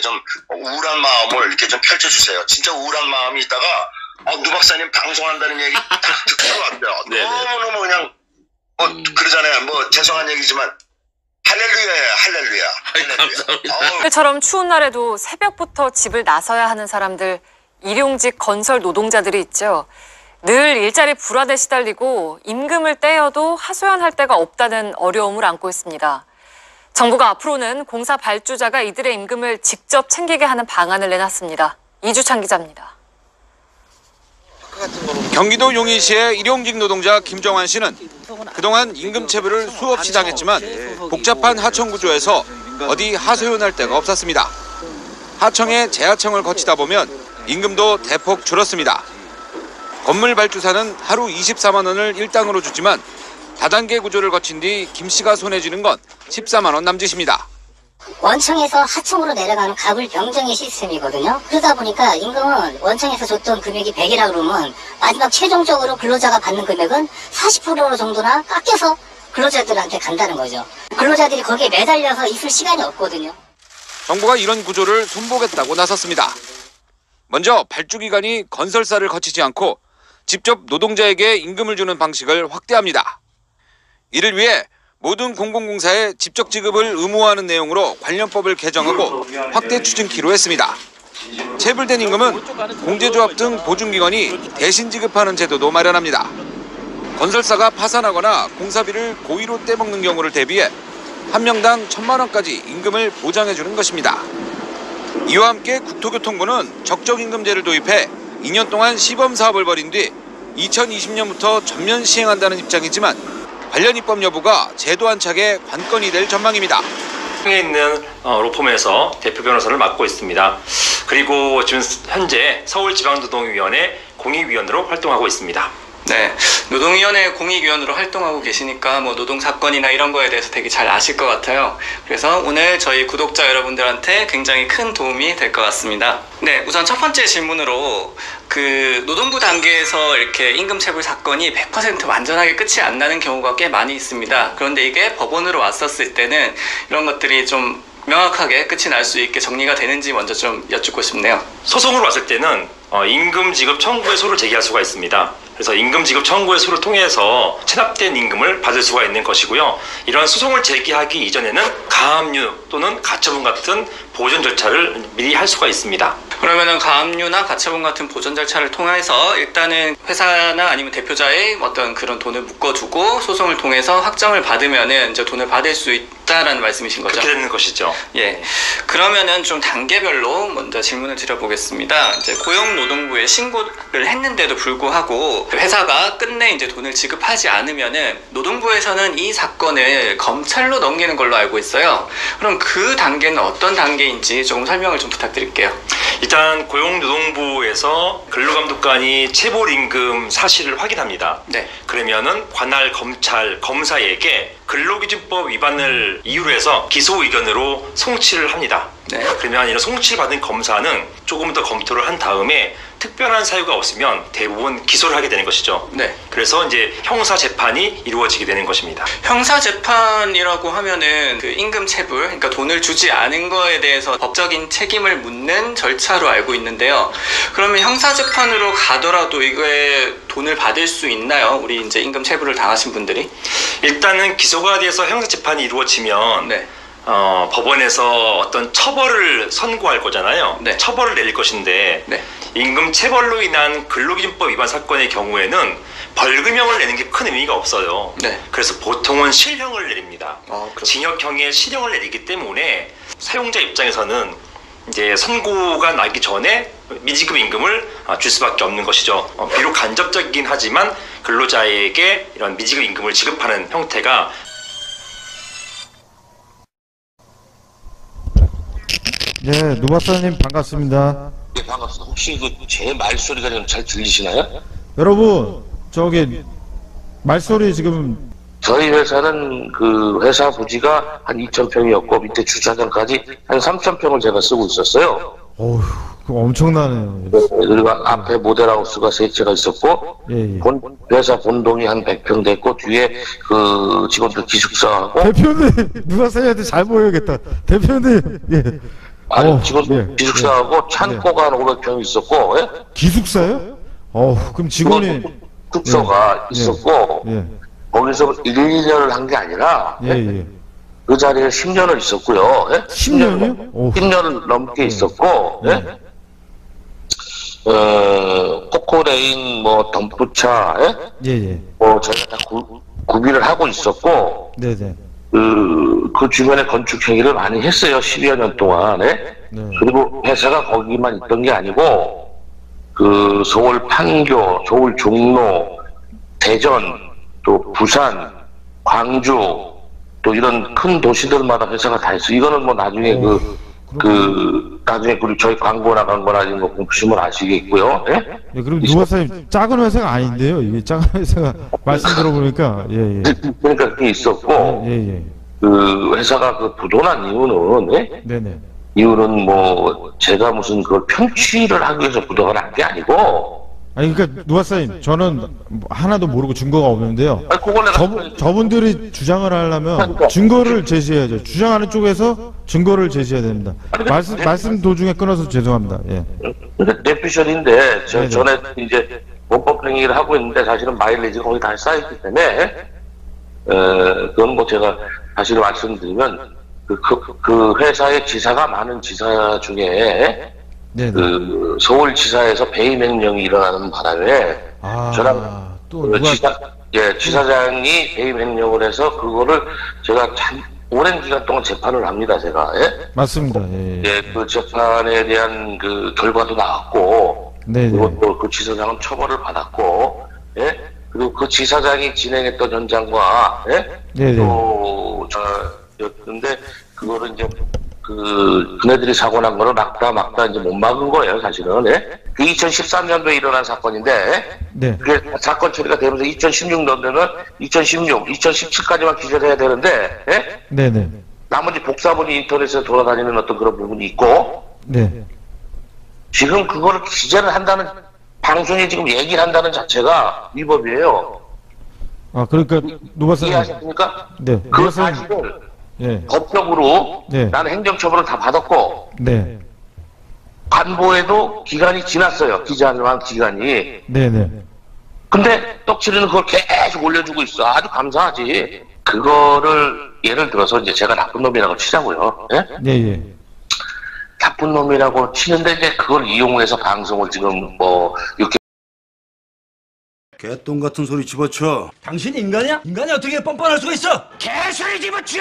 좀 우울한 마음을 이렇게 좀 펼쳐주세요. 진짜 우울한 마음이 있다가 누 박사님 방송한다는 얘기 딱 듣고 왔대요. 너무너무 그냥 그러잖아요. 뭐 죄송한 얘기지만 할렐루야예요. 할렐루야. 감사합니다. 오늘처럼 추운 날에도 새벽부터 집을 나서야 하는 사람들, 일용직 건설 노동자들이 있죠. 늘 일자리 불안에 시달리고 임금을 떼어도 하소연할 데가 없다는 어려움을 안고 있습니다. 정부가 앞으로는 공사 발주자가 이들의 임금을 직접 챙기게 하는 방안을 내놨습니다. 이주찬 기자입니다. 경기도 용인시의 일용직 노동자 김정환 씨는 그동안 임금 체불을 수없이 당했지만 복잡한 하청 구조에서 어디 하소연할 데가 없었습니다. 하청에 재하청을 거치다 보면 임금도 대폭 줄었습니다. 건물 발주사는 하루 24만 원을 일당으로 주지만 다단계 구조를 거친 뒤 김 씨가 손에 쥐는 건 14만 원 남짓입니다. 원청에서 하청으로 내려가는 갑을 병정의 시스템이거든요. 그러다 보니까 임금은 원청에서 줬던 금액이 100이라 그러면 마지막 최종적으로 근로자가 받는 금액은 40% 정도나 깎여서 근로자들한테 간다는 거죠. 근로자들이 거기에 매달려서 있을 시간이 없거든요. 정부가 이런 구조를 손보겠다고 나섰습니다. 먼저 발주기관이 건설사를 거치지 않고 직접 노동자에게 임금을 주는 방식을 확대합니다. 이를 위해 모든 공공공사에 직접 지급을 의무화하는 내용으로 관련법을 개정하고 확대 추진키로 했습니다. 체불된 임금은 공제조합 등 보증기관이 대신 지급하는 제도도 마련합니다. 건설사가 파산하거나 공사비를 고의로 떼먹는 경우를 대비해 한 명당 1,000만 원까지 임금을 보장해주는 것입니다. 이와 함께 국토교통부는 적정임금제를 도입해 2년 동안 시범사업을 벌인 뒤 2020년부터 전면 시행한다는 입장이지만 관련 입법 여부가 제도 안착에 관건이 될 전망입니다. 에 있는 로펌에서 대표 변호사를 맡고 있습니다. 그리고 지금 현재 서울지방노동위원회 공익위원으로 활동하고 있습니다. 네, 노동위원회 공익위원으로 활동하고 계시니까 뭐 노동사건이나 이런 거에 대해서 되게 잘 아실 것 같아요. 그래서 오늘 저희 구독자 여러분들한테 굉장히 큰 도움이 될 것 같습니다. 네, 우선 첫 번째 질문으로 노동부 단계에서 이렇게 임금 체불 사건이 100% 완전하게 끝이 안 나는 경우가 꽤 많이 있습니다. 그런데 이게 법원으로 왔었을 때는 이런 것들이 좀 명확하게 끝이 날 수 있게 정리가 되는지 먼저 좀 여쭙고 싶네요. 소송으로 왔을 때는 임금 지급 청구의 소를 제기할 수가 있습니다. 그래서 임금 지급 청구의 소를 통해서 체납된 임금을 받을 수가 있는 것이고요. 이런 소송을 제기하기 이전에는 가압류 또는 가처분 같은 보존 절차를 미리 할 수가 있습니다. 그러면은 가압류나 가처분 같은 보존 절차를 통해서 일단은 회사나 아니면 대표자의 어떤 그런 돈을 묶어두고 소송을 통해서 확정을 받으면은 이제 돈을 받을 수 있다라는 말씀이신 거죠? 그렇게 되는 것이죠. 예. 그러면은 좀 단계별로 먼저 질문을 드려보겠습니다. 이제 고용노동부에 신고를 했는데도 불구하고 회사가 끝내 이제 돈을 지급하지 않으면은 노동부에서는 이 사건을 검찰로 넘기는 걸로 알고 있어요. 그럼 그 단계는 어떤 단계인지 조금 설명을 좀 부탁드릴게요. 일단 고용노동부에서 근로감독관이 체불임금 사실을 확인합니다. 네. 그러면은 관할 검찰 검사에게 근로기준법 위반을 이유로 해서 기소 의견으로 송치를 합니다. 네. 그러면 이런 송치를 받은 검사는 조금 더 검토를 한 다음에 특별한 사유가 없으면 대부분 기소를 하게 되는 것이죠. 네. 그래서 이제 형사 재판이 이루어지게 되는 것입니다. 형사 재판이라고 하면은 그 임금 체불, 그러니까 돈을 주지 않은 거에 대해서 법적인 책임을 묻는 절차로 알고 있는데요. 그러면 형사 재판으로 가더라도 이거에 돈을 받을 수 있나요? 우리 이제 임금 체불을 당하신 분들이? 일단은 기소가 돼서 형사 재판이 이루어지면 네. 법원에서 어떤 처벌을 선고할 거잖아요. 네. 처벌을 내릴 것인데 네. 임금 체벌로 인한 근로기준법 위반 사건의 경우에는 벌금형을 내는 게 큰 의미가 없어요. 네. 그래서 보통은 실형을 내립니다. 그렇구나. 징역형의 실형을 내리기 때문에 사용자 입장에서는 이제 선고가 나기 전에 미지급 임금을 줄 수밖에 없는 것이죠. 비록 간접적이긴 하지만 근로자에게 이런 미지급 임금을 지급하는 형태가 네, 노 박사님 반갑습니다. 네, 반갑습니다. 혹시 제 말소리가 좀 잘 들리시나요? 여러분, 저기 말소리 지금 저희 회사는 그 회사 부지가 한 2,000평이었고 밑에 주차장까지 한 3,000평을 제가 쓰고 있었어요. 어휴, 그거 엄청나네요. 그리고 앞에 모델하우스가 3채가 있었고 예. 회사 본동이 한 100평 됐고 뒤에 그 직원들 기숙사하고 대표님, 노 박사님한테 잘 보여야겠다. 대표님, 예. 아니 직원 예, 기숙사하고 창고가 한 500평 있었고, 예? 기숙사요? 그럼 직원이 숙소가 예, 있었고, 예, 거기서 1년을 한 게 아니라 예, 예. 그 자리에 10년을 있었고요. 예? 10년이요? 오. 10년을 넘게 있었고, 예. 예? 코코레인, 뭐, 덤프차, 예? 예, 예. 뭐, 저희가 다 구비를 하고 있었고, 네네. 그 주변에 건축 행위를 많이 했어요. 10여 년 동안, 예? 네. 그리고 회사가 거기만 있던 게 아니고, 서울 판교, 서울 종로, 대전, 또 부산, 광주, 또 이런 큰 도시들마다 회사가 다 있어. 이거는 뭐 나중에 나중에 저희 광고 나간 거나 이런 거 보시면 아시겠고요. 예? 예, 그럼 누바사님 작은 회사가 아닌데요. 이게 작은 회사가 말씀 들어보니까 예, 예. 그러니까 그게 있었고, 예, 예. 회사가 부도난 이유는, 예? 네네. 이유는 뭐 제가 무슨 그걸 편취를 하기 위해서 부도가 난 게 아니고, 아니 그러니까 누바사님 저는 하나도 모르고 증거가 없는데요. 아니, 그걸 내가 저분들이 주장을 하려면 증거를 제시해야죠. 주장하는 쪽에서 증거를 제시해야 됩니다. 말씀 도중에 끊어서 죄송합니다. 예. 뇌피셜인데 네네. 전에 이제 원법 행위를 하고 있는데 사실은 마일리지가 거의 다 쌓였기 때문에 그건 뭐 제가 사실 말씀드리면 그 회사의 지사가 많은 지사 중에 네네. 서울지사에서 배임 횡령이 일어나는 바람에 저랑 또 누가 지사장이 배임 횡령을 해서 그거를 제가 참 오랜 기간 동안 재판을 합니다. 제가 맞습니다. 예. 예, 그 재판에 대한 그 결과도 나왔고, 네네. 그리고 또 그 지사장은 처벌을 받았고, 예, 그리고 그 지사장이 진행했던 현장과 네네. 또 였는데 그거를 이제 그네들이 사고 난 거를 막다 이제 못 막은 거예요, 사실은. 예? 그 2013년도에 일어난 사건인데, 네. 그게 사건 처리가 되면서 2016년도는 2016, 2017까지만 기재해야 되는데, 예? 네네. 나머지 복사본이 인터넷에 돌아다니는 어떤 그런 부분이 있고, 네. 지금 그거를 기재를 한다는, 방송에 지금 얘기를 한다는 자체가 위법이에요. 그러니까 누바사님. 이해하셨습니까? 네. 그 누바사님. 사실을 예. 법적으로 네. 나는 행정처벌을 다 받았고, 네. 관보에도 기간이 지났어요. 기재할 기간이. 네네. 근데 떡칠이는 그걸 계속 올려주고 있어. 아주 감사하지. 그거를 예를 들어서 이제 제가 나쁜 놈이라고 치자고요. 예? 예. 나쁜 놈이라고 치는데 이제 그걸 이용해서 방송을 지금 뭐 이렇게 개똥 같은 소리 집어쳐. 당신 인간이야? 인간이 어떻게 뻔뻔할 수가 있어? 개소리 집어쳐!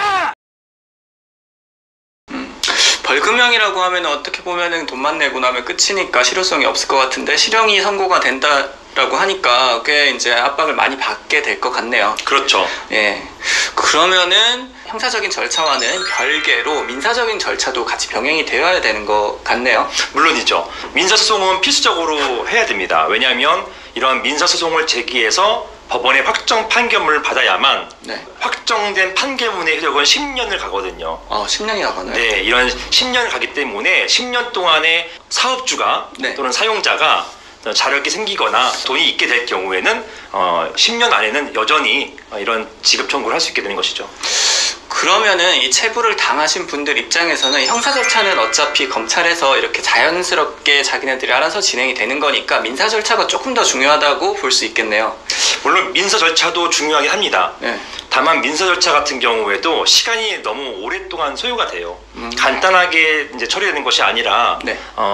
벌금형이라고 하면 어떻게 보면은 돈만 내고 나면 끝이니까 실효성이 없을 것 같은데 실형이 선고가 된다라고 하니까 꽤 이제 압박을 많이 받게 될 것 같네요. 그렇죠. 예. 그러면은 형사적인 절차와는 별개로 민사적인 절차도 같이 병행이 되어야 되는 것 같네요. 물론이죠. 민사소송은 필수적으로 해야 됩니다. 왜냐하면 이런 민사소송을 제기해서 법원의 확정 판결문을 받아야만 확정된 판결문의 효력은 10년을 가거든요. 10년이 나가나요? 네, 이런 10년을 가기 때문에 10년 동안에 사업주가 또는 사용자가 자력이 생기거나 돈이 있게 될 경우에는 10년 안에는 여전히 이런 지급 청구를 할 수 있게 되는 것이죠. 그러면은 이 체불을 당하신 분들 입장에서는 형사 절차는 어차피 검찰에서 이렇게 자연스럽게 자기네들이 알아서 진행이 되는 거니까 민사 절차가 조금 더 중요하다고 볼 수 있겠네요. 물론 민사 절차도 중요하긴 합니다. 다만 민사 절차 같은 경우에도 시간이 너무 오랫동안 소요가 돼요. 간단하게 이제 처리되는 것이 아니라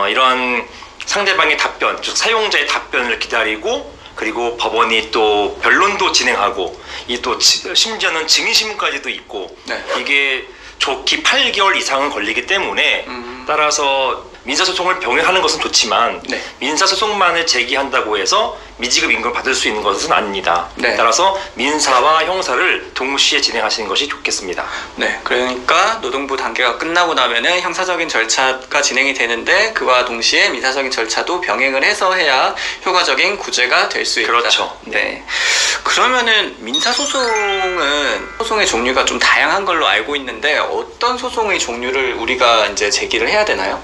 이런 상대방의 답변, 즉 사용자의 답변을 기다리고 그리고 법원이 또 변론도 진행하고 이 또 심지어는 증인신문까지도 있고 이게 좋기 8개월 이상은 걸리기 때문에 따라서 민사소송을 병행하는 것은 좋지만 민사소송만을 제기한다고 해서 미지급 임금을 받을 수 있는 것은 아닙니다. 따라서 민사와 형사를 동시에 진행하시는 것이 좋겠습니다. 네, 그러니까 노동부 단계가 끝나고 나면은 형사적인 절차가 진행이 되는데 그와 동시에 민사적인 절차도 병행을 해서 해야 효과적인 구제가 될 수 있다. 그렇죠. 네. 그러면은 민사소송은 소송의 종류가 좀 다양한 걸로 알고 있는데 어떤 소송의 종류를 우리가 이제 제기를 해야 되나요?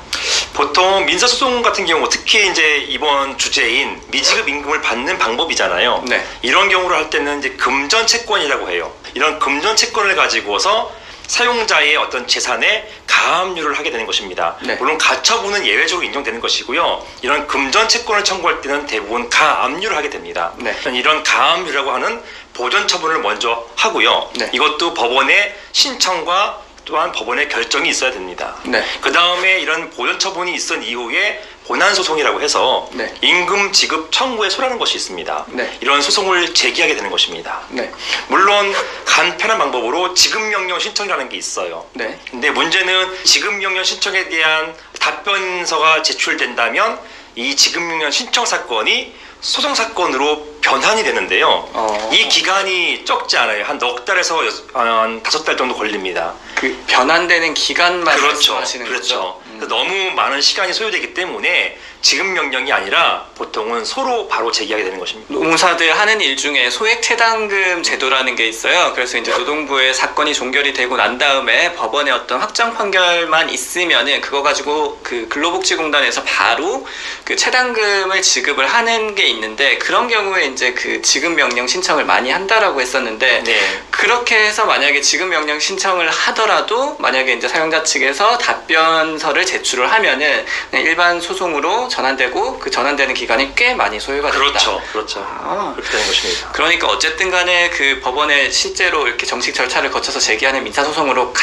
보통 민사소송 같은 경우 특히 이제 이번 주제인 미지급 임금을 받는 방법이잖아요. 이런 경우를 할 때는 이제 금전채권이라고 해요. 이런 금전채권을 가지고서 사용자의 어떤 재산에 가압류를 하게 되는 것입니다. 네. 물론 가처분은 예외적으로 인정되는 것이고요. 이런 금전 채권을 청구할 때는 대부분 가압류를 하게 됩니다. 네. 이런 가압류라고 하는 보전 처분을 먼저 하고요. 네. 이것도 법원의 신청과 또한 법원의 결정이 있어야 됩니다. 네. 그 다음에 이런 보전 처분이 있은 이후에 본안소송이라고 해서 네. 임금 지급 청구에 소라는 것이 있습니다. 네. 이런 소송을 제기하게 되는 것입니다. 네. 물론 간편한 방법으로 지급명령 신청이라는 게 있어요. 네. 근데 문제는 지급명령 신청에 대한 답변서가 제출된다면 이 지급명령 신청 사건이 소송 사건으로 변환이 되는데요. 이 기간이 적지 않아요. 한 넉 달에서 한 5달 정도 걸립니다. 그 변환되는 기간만 그렇죠. 말씀하시는 그렇죠. 거죠? 너무 많은 시간이 소요되기 때문에 지급명령이 아니라 보통은 소로 바로 제기하게 되는 것입니다. 노무사들 하는 일 중에 소액체당금 제도라는 게 있어요. 그래서 이제 노동부의 사건이 종결이 되고 난 다음에 법원의 어떤 확정 판결만 있으면은 그거 가지고 그 근로복지공단에서 바로 그 체당금을 지급을 하는 게 있는데, 그런 경우에 이제 그 지급명령 신청을 많이 한다라고 했었는데, 네. 그렇게 해서 만약에 지급명령 신청을 하더라도 만약에 이제 사용자 측에서 답변서를 제출을 하면은 그냥 일반 소송으로 전환되고, 그 전환되는 기간이 꽤 많이 소요가 됩니다. 그렇죠. 그렇죠. 그렇게 되는 것입니다. 그러니까 어쨌든 간에 그 법원에 실제로 이렇게 정식 절차를 거쳐서 제기하는 민사소송으로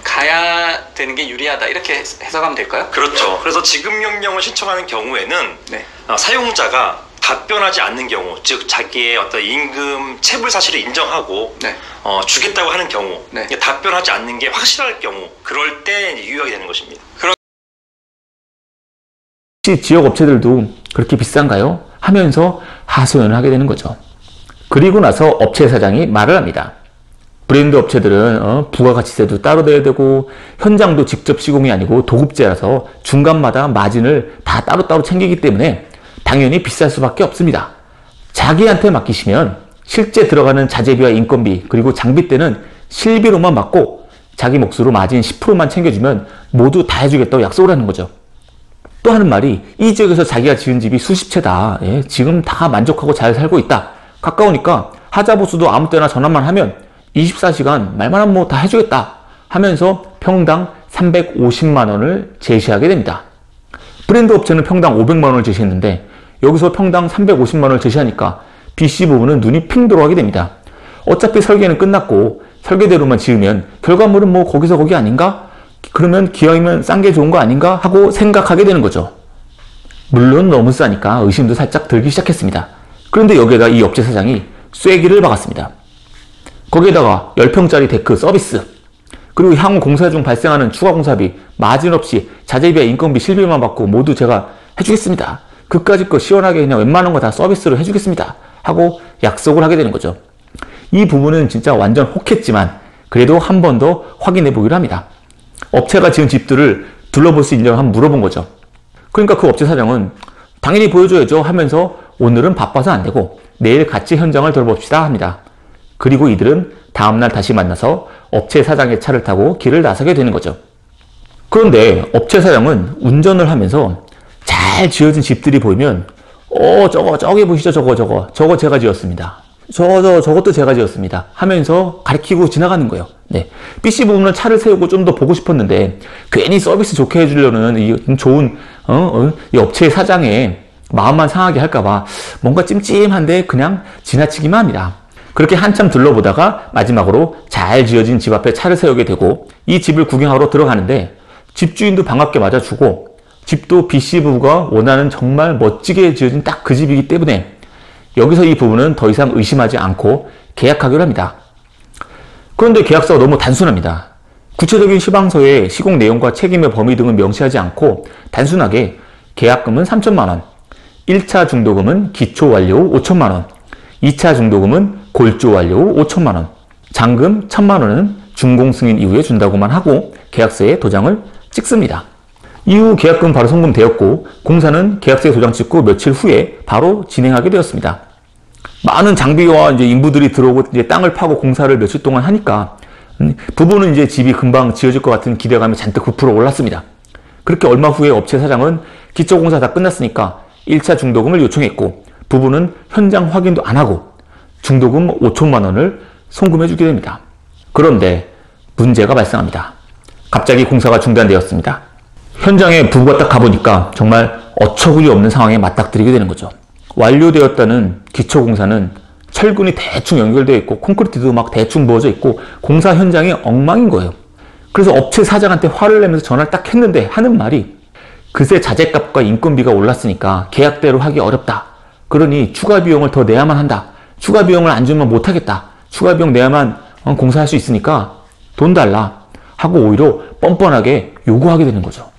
가야 되는 게 유리하다, 이렇게 해석하면 될까요? 그렇죠. 그래서 지급명령을 신청하는 경우에는 네. 사용자가 답변하지 않는 경우, 즉 자기의 어떤 임금 체불 사실을 인정하고 네. 주겠다고 하는 경우, 네. 답변하지 않는 게 확실할 경우, 그럴 때 유효하게 되는 것입니다. 혹시 지역 업체들도 그렇게 비싼가요? 하면서 하소연을 하게 되는 거죠. 그리고 나서 업체 사장이 말을 합니다. 브랜드 업체들은 부가가치세도 따로 내야 되고 현장도 직접 시공이 아니고 도급제라서 중간마다 마진을 다 따로따로 챙기기 때문에 당연히 비쌀 수밖에 없습니다. 자기한테 맡기시면 실제 들어가는 자재비와 인건비 그리고 장비 때는 실비로만 맡고 자기 몫으로 마진 10%만 챙겨주면 모두 다 해주겠다고 약속을 하는 거죠. 또 하는 말이 이 지역에서 자기가 지은 집이 수십 채다. 예, 지금 다 만족하고 잘 살고 있다. 가까우니까 하자보수도 아무 때나 전화만 하면 24시간 말만 하면 뭐 다 해주겠다 하면서 평당 350만 원을 제시하게 됩니다. 브랜드 업체는 평당 500만 원을 제시했는데 여기서 평당 350만 원을 제시하니까 BC 부분은 눈이 핑 들어가게 됩니다. 어차피 설계는 끝났고 설계대로만 지으면 결과물은 뭐 거기서 거기 아닌가? 그러면 기왕이면 싼 게 좋은 거 아닌가? 하고 생각하게 되는 거죠. 물론 너무 싸니까 의심도 살짝 들기 시작했습니다. 그런데 여기에다 이 업체 사장이 쐐기를 박았습니다. 거기에다가 10평짜리 데크 서비스, 그리고 향후 공사 중 발생하는 추가 공사비, 마진 없이 자재비와 인건비, 실비만 받고 모두 제가 해주겠습니다. 그까짓 거 시원하게 그냥 웬만한 거 다 서비스로 해주겠습니다. 하고 약속을 하게 되는 거죠. 이 부분은 진짜 완전 혹했지만 그래도 한 번 더 확인해 보기로 합니다. 업체가 지은 집들을 둘러볼 수 있냐고 한번 물어본 거죠. 그러니까 그 업체 사장은 당연히 보여줘야죠 하면서 오늘은 바빠서 안 되고 내일 같이 현장을 돌아봅시다 합니다. 그리고 이들은 다음날 다시 만나서 업체 사장의 차를 타고 길을 나서게 되는 거죠. 그런데 업체 사장은 운전을 하면서 잘 지어진 집들이 보이면 저기 보시죠. 저거 제가 지었습니다. 저것도 제가 지었습니다 하면서 가리키고 지나가는 거예요. 네. BC 부분은 차를 세우고 좀 더 보고 싶었는데 괜히 서비스 좋게 해주려는 이 좋은 이 업체의 사장의 마음만 상하게 할까봐 뭔가 찜찜한데 그냥 지나치기만 합니다. 그렇게 한참 둘러보다가 마지막으로 잘 지어진 집 앞에 차를 세우게 되고 이 집을 구경하러 들어가는데 집주인도 반갑게 맞아주고 집도 BC 부부가 원하는 정말 멋지게 지어진 딱 그 집이기 때문에 여기서 이 부분은 더 이상 의심하지 않고 계약하기로 합니다. 그런데 계약서가 너무 단순합니다. 구체적인 시방서에 시공 내용과 책임의 범위 등은 명시하지 않고 단순하게 계약금은 3천만 원, 1차 중도금은 기초 완료 5천만 원, 2차 중도금은 골조 완료 5천만 원, 잔금 1,000만 원은 준공 승인 이후에 준다고만 하고 계약서에 도장을 찍습니다. 이후 계약금 바로 송금되었고 공사는 계약서에 도장 찍고 며칠 후에 바로 진행하게 되었습니다. 많은 장비와 이제 인부들이 들어오고 이제 땅을 파고 공사를 며칠 동안 하니까 부부는 이제 집이 금방 지어질 것 같은 기대감이 잔뜩 부풀어 올랐습니다. 그렇게 얼마 후에 업체 사장은 기초 공사 다 끝났으니까 1차 중도금을 요청했고 부부는 현장 확인도 안 하고 중도금 5천만 원을 송금해 주게 됩니다. 그런데 문제가 발생합니다. 갑자기 공사가 중단되었습니다. 현장에 부부가 딱 가보니까 정말 어처구니 없는 상황에 맞닥뜨리게 되는 거죠. 완료되었다는 기초공사는 철근이 대충 연결되어 있고 콘크리트도 막 대충 부어져 있고 공사 현장이 엉망인 거예요. 그래서 업체 사장한테 화를 내면서 전화를 딱 했는데 하는 말이 그새 자재값과 인건비가 올랐으니까 계약대로 하기 어렵다. 그러니 추가 비용을 더 내야만 한다. 추가 비용을 안 주면 못하겠다. 추가 비용 내야만 공사할 수 있으니까 돈 달라 하고 오히려 뻔뻔하게 요구하게 되는 거죠.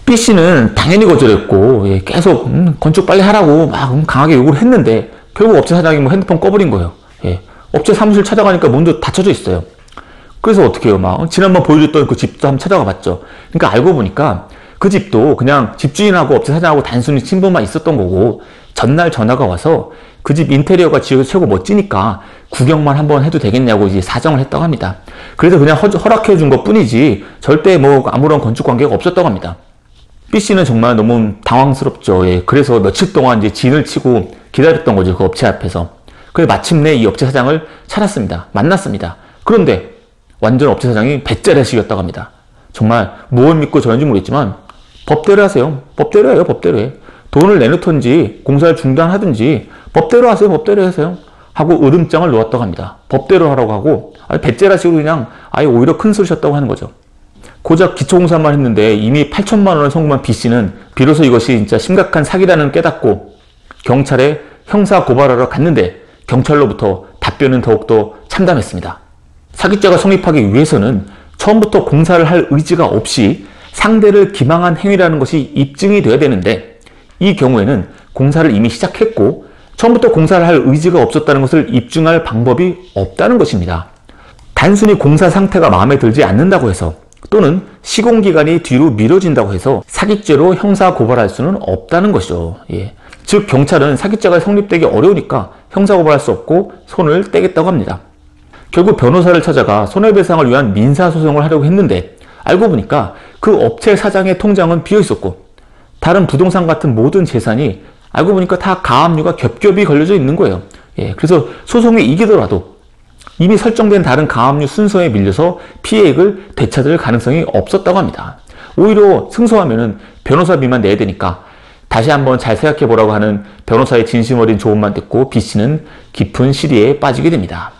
B씨는 당연히 거절했고 계속 건축 빨리 하라고 막 강하게 요구를 했는데 결국 업체 사장이 뭐 핸드폰 꺼버린 거예요. 업체 사무실 찾아가니까 문도 닫혀져 있어요. 그래서 어떻게 해요? 막 지난번 보여줬던 그 집도 한번 찾아가 봤죠. 그러니까 알고 보니까 그 집도 그냥 집주인하고 업체 사장하고 단순히 친분만 있었던 거고 전날 전화가 와서 그 집 인테리어가 지역에서 최고 멋지니까 구경만 한번 해도 되겠냐고 이제 사정을 했다고 합니다. 그래서 그냥 허락해 준 것 뿐이지 절대 뭐 아무런 건축 관계가 없었다고 합니다. B씨는 정말 너무 당황스럽죠. 그래서 며칠 동안 이제 진을 치고 기다렸던 거죠. 그 업체 앞에서. 그래서 마침내 이 업체 사장을 찾았습니다. 만났습니다. 그런데 완전 업체 사장이 배짜라식이었다고 합니다. 정말 무엇을 믿고 저런지 모르겠지만 법대로 하세요. 법대로 해요. 법대로 해. 돈을 내놓던지 공사를 중단하든지 법대로 하세요. 법대로 하세요. 하고 으름장을 놓았다고 합니다. 법대로 하라고 하고 배째라식으로 그냥 아예 오히려 큰 소리 쳤다고 하는 거죠. 고작 기초공사만 했는데 이미 8천만 원을 송금한 B씨는 비로소 이것이 진짜 심각한 사기라는 깨닫고 경찰에 형사 고발하러 갔는데 경찰로부터 답변은 더욱더 참담했습니다. 사기죄가 성립하기 위해서는 처음부터 공사를 할 의지가 없이 상대를 기망한 행위라는 것이 입증이 되어야 되는데 이 경우에는 공사를 이미 시작했고 처음부터 공사를 할 의지가 없었다는 것을 입증할 방법이 없다는 것입니다. 단순히 공사 상태가 마음에 들지 않는다고 해서 또는 시공기간이 뒤로 미뤄진다고 해서 사기죄로 형사 고발할 수는 없다는 것이죠. 즉 경찰은 사기죄가 성립되기 어려우니까 형사 고발할 수 없고 손을 떼겠다고 합니다. 결국 변호사를 찾아가 손해배상을 위한 민사소송을 하려고 했는데 알고 보니까 그 업체 사장의 통장은 비어 있었고 다른 부동산 같은 모든 재산이 알고 보니까 다 가압류가 겹겹이 걸려져 있는 거예요. 그래서 소송이 이기더라도 이미 설정된 다른 가압류 순서에 밀려서 피해액을 되찾을 가능성이 없었다고 합니다. 오히려 승소하면은 변호사비만 내야 되니까 다시 한번 잘 생각해 보라고 하는 변호사의 진심 어린 조언만 듣고 B씨는 깊은 시리에 빠지게 됩니다.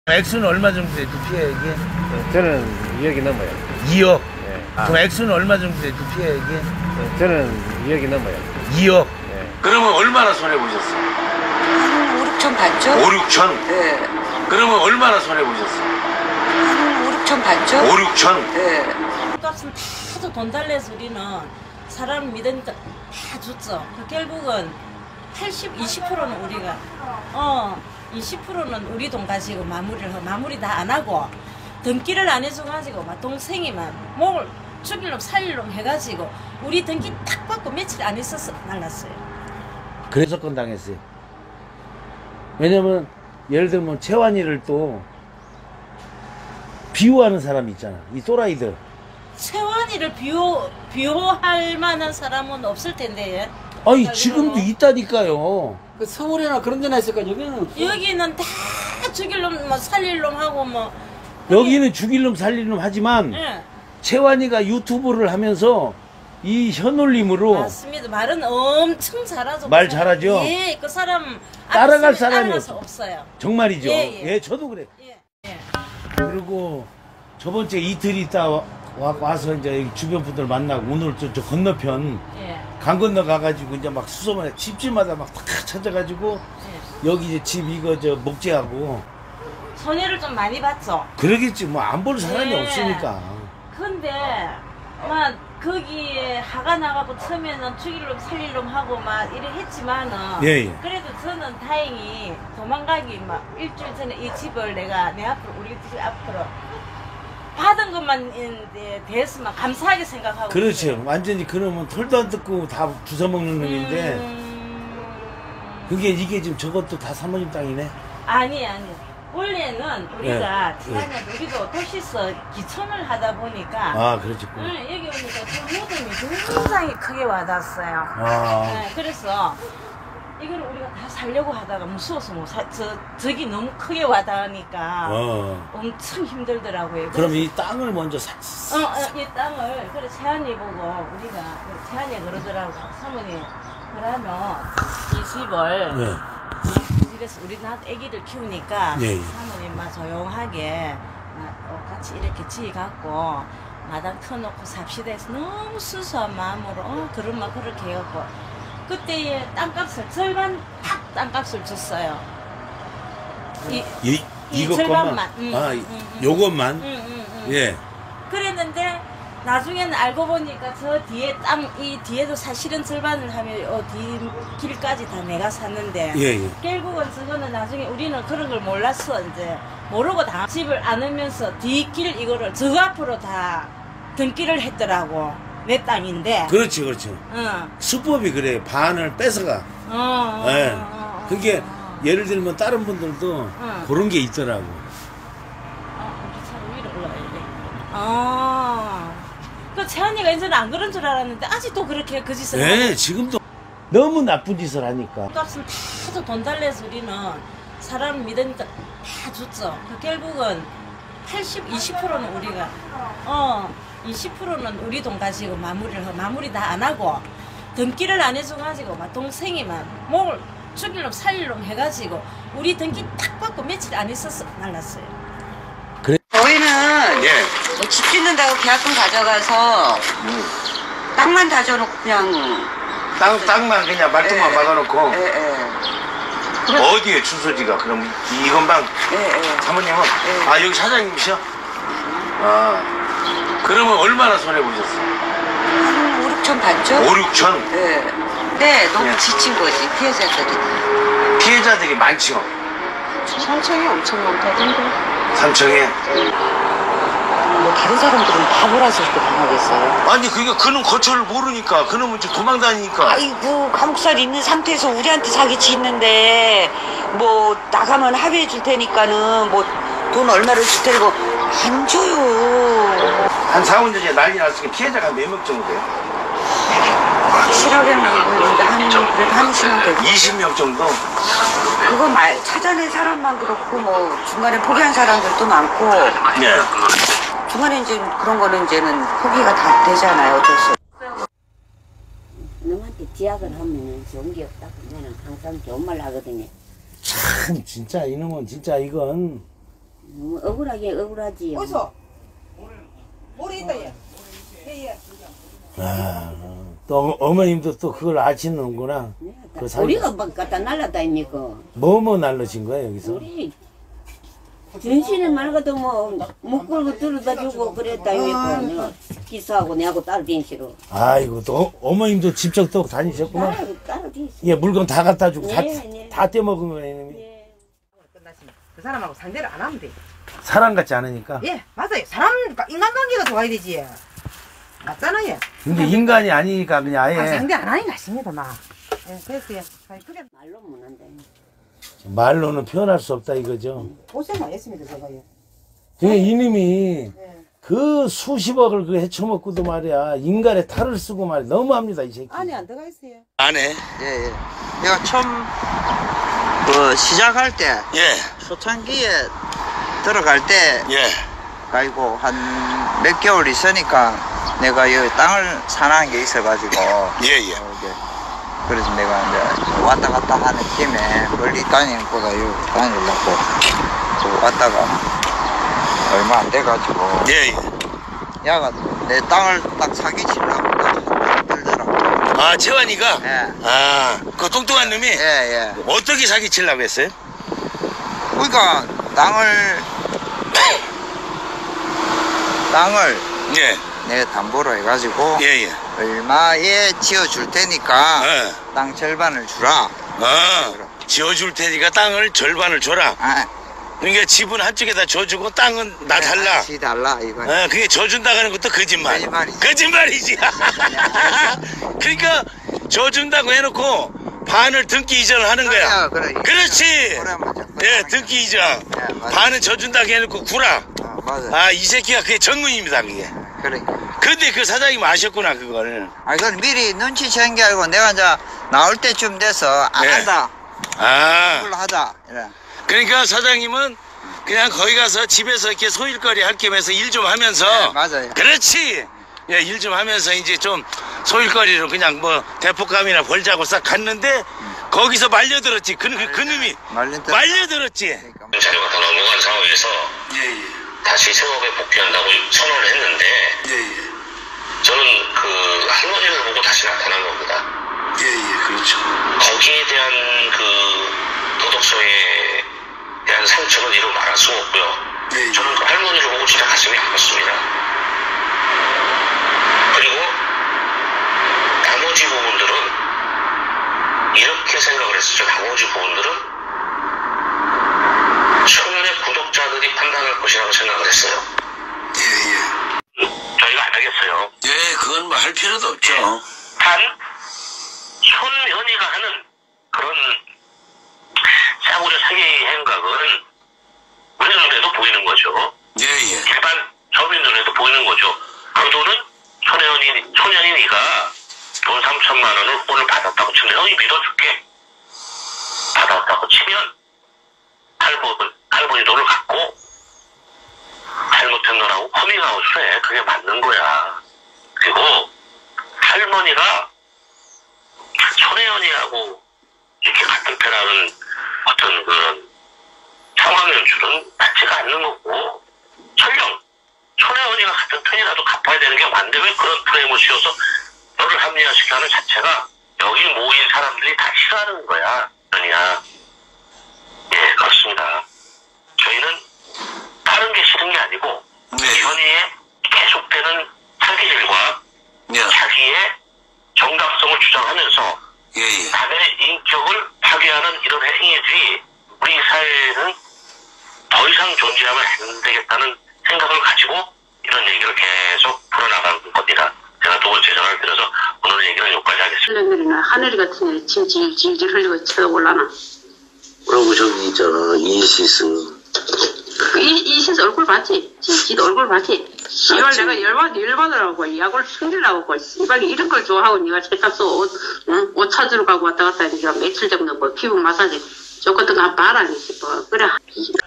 액수는 얼마 정도 돼요? 그 피해액이? 저는 2억이 넘어요. 2억? 그럼 액수는 얼마 정도 돼요? 그 피해액이? 저는 2억이 넘어요. 2억? 그러면 얼마나 손해보셨어요? 한 5, 6천 받죠? 5, 6천? 네. 그러면 얼마나 손해보셨어요? 한 5, 6천 받죠? 5, 6천? 네. 값은 다도 돈 달래서 우리는 사람 믿으니까 다 줬어. 결국은 20%는 우리가 20%는 우리 돈 가지고 마무리 다 안 하고 등기를 안 해주고 가지고 막 동생이만 목을 죽일 놈 살릴 놈 해가지고 우리 등기 딱 받고 며칠 안 있어서 날랐어요. 그래서 건 당했어요. 왜냐면 예를 들면 채환이를 또 비호하는 사람이 있잖아. 이 또라이들. 채환이를 비호할 만한 사람은 없을 텐데. 아니 지금도 있다니까요. 그 서울이나 그런 데나 있을까? 여기는 다 죽일 놈, 뭐 살릴 놈 하고 뭐. 여기는 죽일 놈 살릴 놈 하지만 네. 채환이가 유튜브를 하면서 이 현올림으로 맞습니다. 말은 엄청 잘하죠. 말 잘하죠. 예, 그 사람 따라갈 사람이 없어요. 정말이죠. 예. 저도 그래. 그리고 저번주에 이틀 있다 와서 이제 여기 주변 분들 만나고 오늘 저 건너편 강 건너 가가지고 이제 막 수소문에 집집마다 막 다 찾아가지고 여기 이제 집 이거 저 목재하고 손해를 좀 많이 봤죠. 그러겠지 뭐 안 볼 사람이 없으니까. 근데 막 거기에 화가 나가고 처음에는 죽일 놈 살릴 놈 하고 막 이래 했지만은 그래도 저는 다행히 도망가기 막 일주일 전에 이 집을 내가 내 앞으로 우리 집 앞으로 받은 것만 대해서만 감사하게 생각하고 그렇죠. 있어요. 완전히 그러면 털도 안 뜯고 다 주워먹는 놈인데 그게 이게 지금 저것도 다 사모님 땅이네. 아니 원래는 우리가 태안에 우리도 도시서 기촌을 하다 보니까 아, 그렇지. 여기 오니까 그 무덤이 굉장히 크게 와닿았어요. 네, 그래서 이걸 우리가 다 살려고 하다가 무서워서 저기 너무 크게 와닿으니까 엄청 힘들더라고요. 그럼 이 땅을 먼저 샀어. 이 땅을 그래 채안이 보고 우리가 채안이 그러더라고. 사모님 그러면 이 집을 그래서 우리 나 아기를 키우니까 사모님만 조용하게 같이 이렇게 지어갖고 마당 터놓고 삽시다 해서 너무 수수한 마음으로 그런만 그렇게 해갖고 그때의 땅값을 절반 딱 땅값을 줬어요. 이 절반만. 요것만. 예. 그랬는데 나중에는 알고 보니까 저 뒤에 이 뒤에도 사실은 절반을 하면 뒤 길까지 다 내가 샀는데 결국은 저거는 나중에 우리는 그런 걸 몰랐어. 이제 모르고 다 집을 안으면서 뒤길 이거를 저 앞으로 다 등기를 했더라고. 내 땅인데. 그렇지. 수법이 그래. 반을 뺏어가. 그게 예를 들면 다른 분들도 그런 게 있더라고. 우리 차로 위로 올라가야 돼. 그 채안이가 이제는 안 그런 줄 알았는데 아직도 그렇게 그 짓을 하고. 네, 지금도 너무 나쁜 짓을 하니까. 값을 다 돈 달래서 우리는 사람을 믿으니까 다 줬죠. 결국은 20%는 우리가 20%는 우리 돈 가지고 마무리 다 안 하고 등기를 안 해줘가지고 막 동생이 막 뭘 죽일 놈 살릴 놈 해가지고 우리 등기 딱 받고 며칠 안 있었어 날랐어요. 그래? 저희는 집 짓는다고 계약금 가져가서 땅만 다져놓고 그냥 땅만 그냥 말뚝만 막아놓고 어디에 주소지가 그럼 이 건방 사모님은 여기 사장님이셔? 그러면 얼마나 손해보셨어요? 한 5, 6천 받죠? 5, 6천? 네, 너무 지친 거지, 피해자들이. 피해자들이 많죠? 3층이 엄청 많다던데. 3층에? 뭐 다른 사람들은 바보라서 그렇게 당하겠어요? 아니 그는 거처를 모르니까 그놈은 좀 도망다니니까. 아이고 감옥살 있는 상태에서 우리한테 사기 치는데 뭐 나가면 합의해 줄 테니까는 뭐 돈 얼마를 줄 테고 안 줘요. 한 4, 5년 전에 난리 났으니까 피해자가 몇 명 정도 돼요? 확실하게는 모르는데 그래도 한 20명 되고. 20명 정도? 그거 찾아낸 사람만 그렇고 뭐 중간에 포기한 사람들도 많고. 네. 중간에 이제 그런 거는 이제는 포기가 다 되잖아요. 어쩔 수 없어. 너한테 지약을 하면은 좋은 게 없다 그러면은 항상 좋은 말 하거든요. 참 진짜 이놈은 진짜 이건 너무 억울하지요. 어디서? 머리 있다 얘. 또 어머님도 또 그걸 아시는구나. 우리가 막 갖다 날랐다니까. 뭐 날르신 거야 여기서? 우리 전신에 말고도 뭐 묶고 들어다 주고 그랬다니까. 내가 기사하고 내하고 따로 댕시로. 아이고 또 어머님도 직접 또 다니셨구나. 따로 댕시. 예, 물건 다 갖다 주고 다 떼먹은 거예요. 끝났으면 그 사람하고 상대를 안 하면 돼. 사람 같지 않으니까. 예, 맞아요. 사람 인간관계가 좋아야 되지. 맞잖아요. 근데 인간이 아니니까 그냥 아예. 상대 안 하니 같습니다, 막. 예, 그랬어요. 그래 말로 못 한다. 말로는 표현할 수 없다 이거죠. 고생 많이 했습니다, 제가요. 이님이 그 수십억을 그 헤쳐먹고도 말이야 인간의 탈을 쓰고 말이야 너무합니다 이 새끼. 안에 안 들어가 있어요. 안에? 예. 내가 처음 시작할 때 초창기에 들어갈 때 가지고 한 몇 개월 있으니까 내가 이 땅을 사는 게 있어가지고 그래서 내가 이제 왔다 갔다 하는 김에 멀리 다니는 것보다 여기 다니려고 왔다가 얼마 안 돼가지고 야가 내 땅을 딱 사기치려고 들더라고. 채환이가? 그 뚱뚱한 놈이? 어떻게 사기치려고 했어요? 그러니까 땅을 내가 담보로 해가지고 얼마에 지어줄 테니까 땅 절반을 주라. 지어줄 테니까 땅을 절반을 줘라. 그러니까 집은 한쪽에다 줘주고 땅은 나 달라. 달라 이거. 그게 줘준다고 하는 것도 거짓말이지. 그러니까 줘준다고 해놓고 반을 등기 이전을 하는 거야. 그래. 그렇지. 예, 등기 이전. 반은 져준다고 해놓고 구라. 맞아. 이 새끼가 그게 전문입니다, 그게. 그래. 근데 그 사장님 아셨구나, 그걸. 그건 미리 눈치챈 게 아니고 내가 이제 나올 때쯤 돼서 하자. 그걸로 하자. 이래. 그러니까 사장님은 그냥 거기 가서 집에서 이렇게 소일거리 할 겸해서 일 좀 하면서. 맞아요. 그렇지. 예, 일 좀 하면서 이제 좀 소일거리로 그냥 뭐 대포감이나 벌자고 싹 갔는데 거기서 말려들었지. 그놈이 말려들었지. 자료가 다 넘어간 상황에서 다시 생업에 복귀한다고 선언을 했는데 저는 그 할머니를 보고 다시 나타난 겁니다. 그렇죠. 거기에 대한 그 도덕성에 대한 상처는 이루 말할 수 없고요. 저는 그 할머니를 보고 진짜 가슴이 아팠습니다. 그리고 나머지 부분들은 이렇게 생각을 했었죠. 나머지 부분들은 초면의 구독자들이 판단할 것이라고 생각을 했어요. 저희가 안 하겠어요. 그건 뭐 할 필요도 없죠. 단 손현이가 하는 그런 싸구려 사기 행각은 우리 눈에도 보이는 거죠. 일반 서민 눈에도 보이는 거죠. 그 돈은 손현이가 돈 3천만 원을 오늘 받았다고 치면 형이 믿어줄게. 받았다고 치면 할머니 돈을 갖고 잘못한 거라고 커밍아웃을 해. 그게 맞는 거야. 그리고 할머니가 손혜연이하고 이렇게 같은 편하는 어떤 그런 상황 연출은 맞지가 않는 거고, 설령 손혜연이가 같은 편이라도 갚아야 되는 게 맞는데 왜 그런 프레임을 씌워서 너를 합리화시키는 자체가 여기 모인 사람들이 다 싫어하는 거야. 그러냐. 예, 그렇습니다. 저희는 다른 게 싫은 게 아니고 현이의 계속되는 사기질과 자기의 정답성을 주장하면서 남의 인격을 파괴하는 이런 행위들이 우리 사회에는 더 이상 존재하면 안 되겠다는 생각을 가지고 이런 얘기를 계속 풀어나가는 겁니다. 제가 두 번째 전화를 드려서 오늘 얘기는 여기까지 하겠습니다. 하늘이 같은 애 침 질질 흘리고 쳐다올라나. 그러고 저기 있잖아, 이시스. 이시스 얼굴 봤지? 지도 얼굴 봤지? 씨발 내가 열받으라고 약을 숨기려고 씨발 이런 걸 좋아하고 네가 세탁소 옷 찾으러 가고 왔다 갔다 하니까 며칠 전에 뭐 피부 마사지 저것도 가 봐라 싶어. 그래.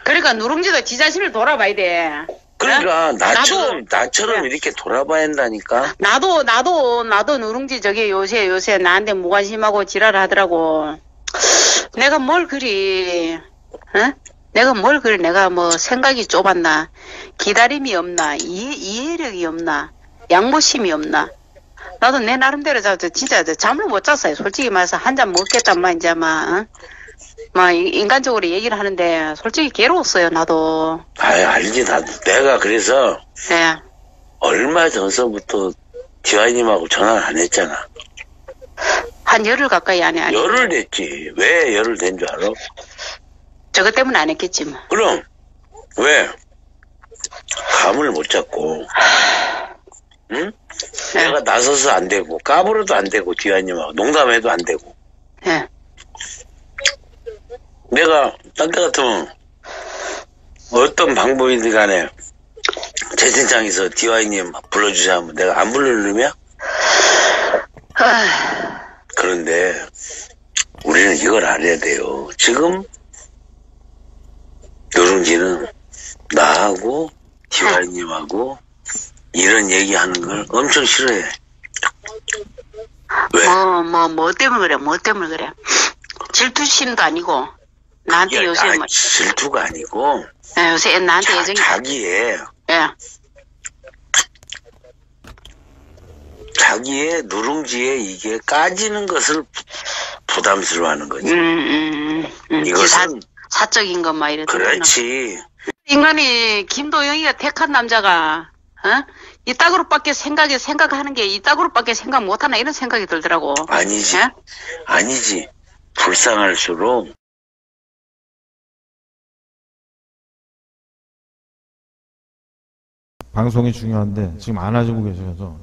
그러니까 누룽지도 지 자신을 돌아봐야 돼. 그러니까 나처럼 이렇게 돌아봐야 한다니까. 나도 누룽지 저기 요새 나한테 무관심하고 지랄을 하더라고. 내가 뭘 그리 내가 뭐 생각이 좁았나, 기다림이 없나, 이해력이 없나, 양보심이 없나. 나도 내 나름대로 진짜 잠을 못 잤어요. 솔직히 말해서 한 잔 먹겠단 말 이제 막 인간적으로 얘기를 하는데 솔직히 괴로웠어요. 나도. 알지. 내가 그래서 얼마 전서부터 디와이님하고 전화를 안 했잖아. 한 열흘 가까이 안 해. 열흘 됐지. 왜 열흘 된 줄 알아? 저것 때문에 안 했겠지 뭐. 그럼 왜? 감을 못 잡고, 응? 내가 나서서 안 되고 까불어도 안 되고 디와이님하고 농담해도 안 되고. 내가 딴 데 같으면 어떤 방법이든 간에 채팅창에서 디와이님 불러주자 하면 내가 안 부를 놈이야? 그런데 우리는 이걸 알아야 돼요. 지금 누룽지는 나하고 디와이님하고 이런 얘기하는 걸 엄청 싫어해. 왜? 뭐 때문에 그래. 질투심도 아니고 나한테 요새 뭐 질투가 아니고 요새 나한테 애정이 자기의 누룽지에 이게 까지는 것을 부담스러워하는 거지. 이것은 사적인 것만 이랬던 그렇지. 인간이 김도영이가 택한 남자가 이따구로밖에 생각하는 게 이따구로밖에 생각 못하나 이런 생각이 들더라고. 아니지. 불쌍할수록 방송이 중요한데 지금 안 하시고 계셔서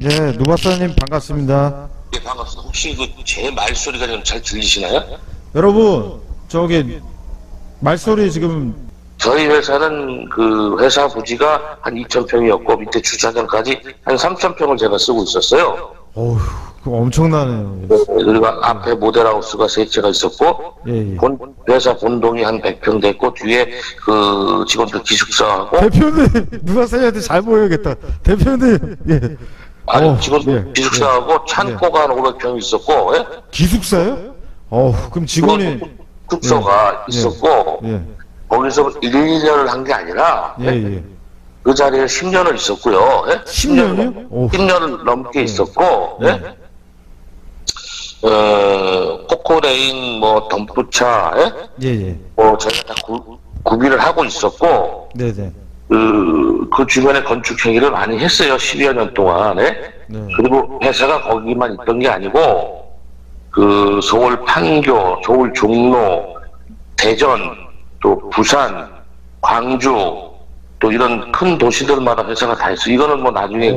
네, 노박사님 반갑습니다. 예, 반갑습니다. 혹시 그 제 말소리가 좀 잘 들리시나요? 여러분, 저기 말소리 지금 저희 회사는 그 회사 부지가 한 2,000평이었고 밑에 주차장까지 한 3,000평을 제가 쓰고 있었어요. 어휴, 그거 엄청나네요. 그리고 앞에 모델하우스가 3채가 있었고 예, 예. 회사 본동이 한 100평 됐고 뒤에 그 직원들 기숙사하고 대표님, 노박사님한테 잘 보여야겠다. 대표님, 예. 아니 직원들 예, 기숙사하고 예. 창고가 한 500평 있었고 예? 기숙사요? 그럼 직원이 숙소가 예, 있었고 예, 거기서 1, 2년을 한 게 아니라 예, 예. 그 자리에 10년을 있었고요. 예? 10년이요? 10년을 넘게 있었고 예? 코코레인 뭐 덤프차 예? 예, 예. 뭐 저희가 다 구비를 하고 있었고 네네. 그 주변에 건축 행위를 많이 했어요. 10여 년 동안. 예? 네. 그리고 회사가 거기만 있던 게 아니고 그 서울 판교, 서울 종로, 대전, 또 부산, 광주 또 이런 큰 도시들마다 회사가 다 있어. 이거는 뭐 나중에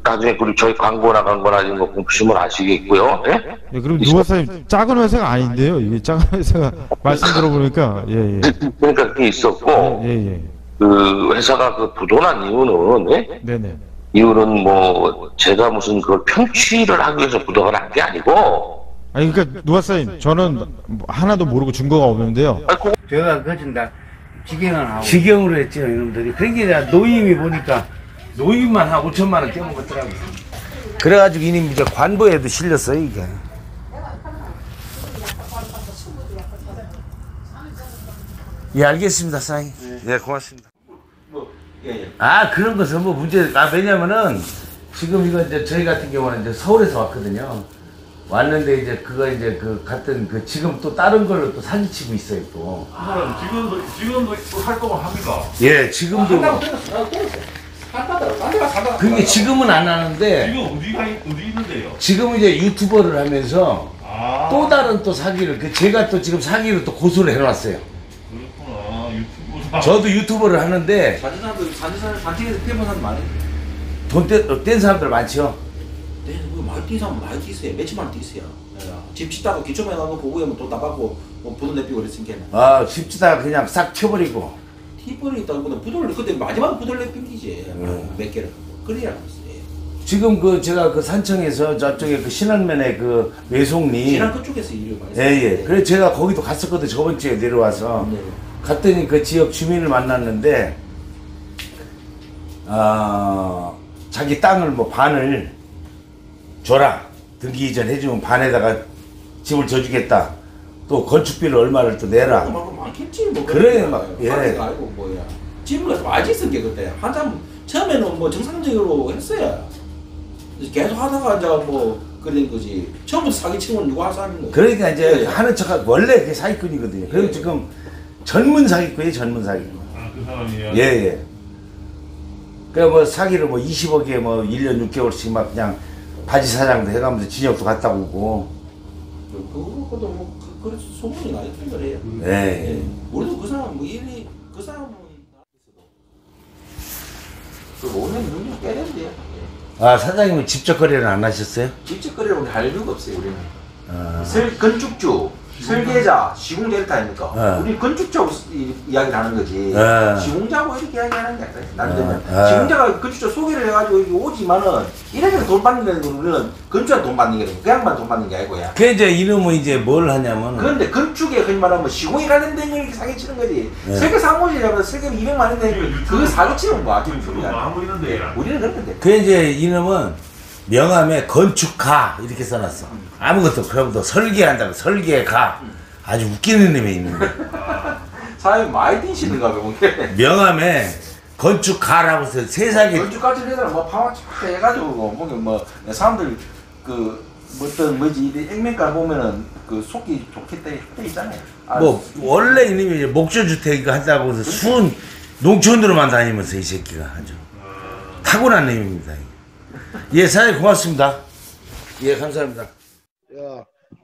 나중에 그리고 저희 광고 나간 거나 이런 거 보시면 아시겠고요. 예? 예, 그리고 노박사님 작은 회사가 아닌데요. 이게 작은 회사가 말씀 들어보니까 예, 예. 그러니까 그게 있었고 예, 예. 그 회사가 그 부도난 이유는 예? 네네. 이유는 뭐 제가 무슨 그걸 편취를 하기 위해서 부도가 난 게 아니고 아니 그러니까 노박사님 저는 하나도 모르고 증거가 없는데요. 제가 거진다 직영으로 했죠 이놈들이. 그러니까 노임이 보니까 노임만 한 5천만 원 떼먹었더라고요. 그래가지고 이놈 이제 관보에도 실렸어요 이게. 예 알겠습니다 사장님. 예 고맙습니다. 아 그런 것은 뭐 문제. 왜냐면은 지금 이거 이제 저희 같은 경우는 이제 서울에서 왔거든요. 왔는데 이제 그거 이제 그 같은 그 지금 또 다른 걸로 또 사기치고 있어요 또. 지금도 할 거만 합니까? 예 지금도. 그게 지금은 안 하는데. 지금 어디 있는데요? 지금 이제 유튜버를 하면서 또 다른 또 사기를 제가 또 지금 사기를 또 고소를 해놨어요. 그렇구나 유튜브. 저도 유튜버를 하는데 산책에서 피해본 사람 많이. 돈 뗀 사람들 많죠. 많이 뛴 사람 많이 뛰세요. 며칠만 뛰세요. 집 짓다가 기초만 나고 보고에 돈 나가고 뭐 부도 내피고 그랬으니까. 집 짓다가 그냥 싹 튀어버리고. 튀어버리다보다 부도를 그때 마지막 부도를 내피기지. 몇 개를 그래야 했어요. 지금 제가 그 산청에서 저쪽에 그 신안면에 그 외송리. 신안 그쪽에서 일을 많이 했어요. 예. 그래서 제가 거기도 갔었거든 저번 주에 내려와서. 네. 갔더니 그 지역 주민을 만났는데 자기 땅을 뭐 반을 줘라. 등기 이전 해주면 반에다가 집을 져주겠다. 또 건축비를 얼마를 또 내라. 많겠지 뭐. 그래 막 예. 알고 뭐야. 집을 가서 많이 쓴 게 그때 한참 처음에는 뭐 정상적으로 했어요. 계속 하다가 이제 뭐 그런 거지. 처음부터 사기치면 누가 할 사람인 거야. 그러니까 이제 예. 하는 척하고 원래 그게 사기꾼이거든요. 그리고 예. 지금 전문 사기꾼이에요, 전문 사기꾼. 그 사람이요? 예. 그러니까 뭐 사기를 뭐 20억에 뭐 1년 6개월씩 막 그냥 바지 사장도 해가면서 진역도 갔다 오고. 그것도 뭐 그래서 소문이 나 있던 거래요. 예. 우리도 그 사람 뭐 일이 그 사람은 그 5년 6년 깨야 된대요. 사장님은 직접 거래는 안 하셨어요? 직접 거래를 우리 할 이유가 없어요. 우리는 건축주, 설계자, 시공자를 아닙니까? 우리 건축자하고 이야기를 하는 거지. 시공자하고 이렇게 이야기하는 게 아니라 나는 시공자가 건축자 소개를 해가지고 여기 오지만은 이래서 돈 받는 게 아니고 우리는 건축자 돈 받는 게 아니고 그냥만 돈 받는 게 아니고요. 그 이제 이놈은 이제 뭘 하냐면. 그런데 건축에 흔히 말하면 시공에 관련된 걸 이렇게 사기치는 거지. 설계 사무실이라면 설계 200만 원 되는 그거 사기치는 거 아직 소리야. 우리는 그랬는데. 그 이제 이놈은 명함에 건축가 이렇게 써놨어. 아무것도 그러고도 설계한다고 설계가. 아주 웃기는 놈이 있는 거야. 사람이 많이 뛰시는가 봐. 명함에 건축가라고 해서 세상에 건축가들 애들 뭐 파마 쫙 해가지고 뭐 사람들 그 어떤 뭐지 액면가 보면은 그 속이 좋겠다 돼 있잖아요. 뭐 원래 이놈이 목조주택 한다고 해서 순 농촌으로만 다니면서 이 새끼가 아주 타고난 놈입니다. 예 사장님 고맙습니다. 예 감사합니다.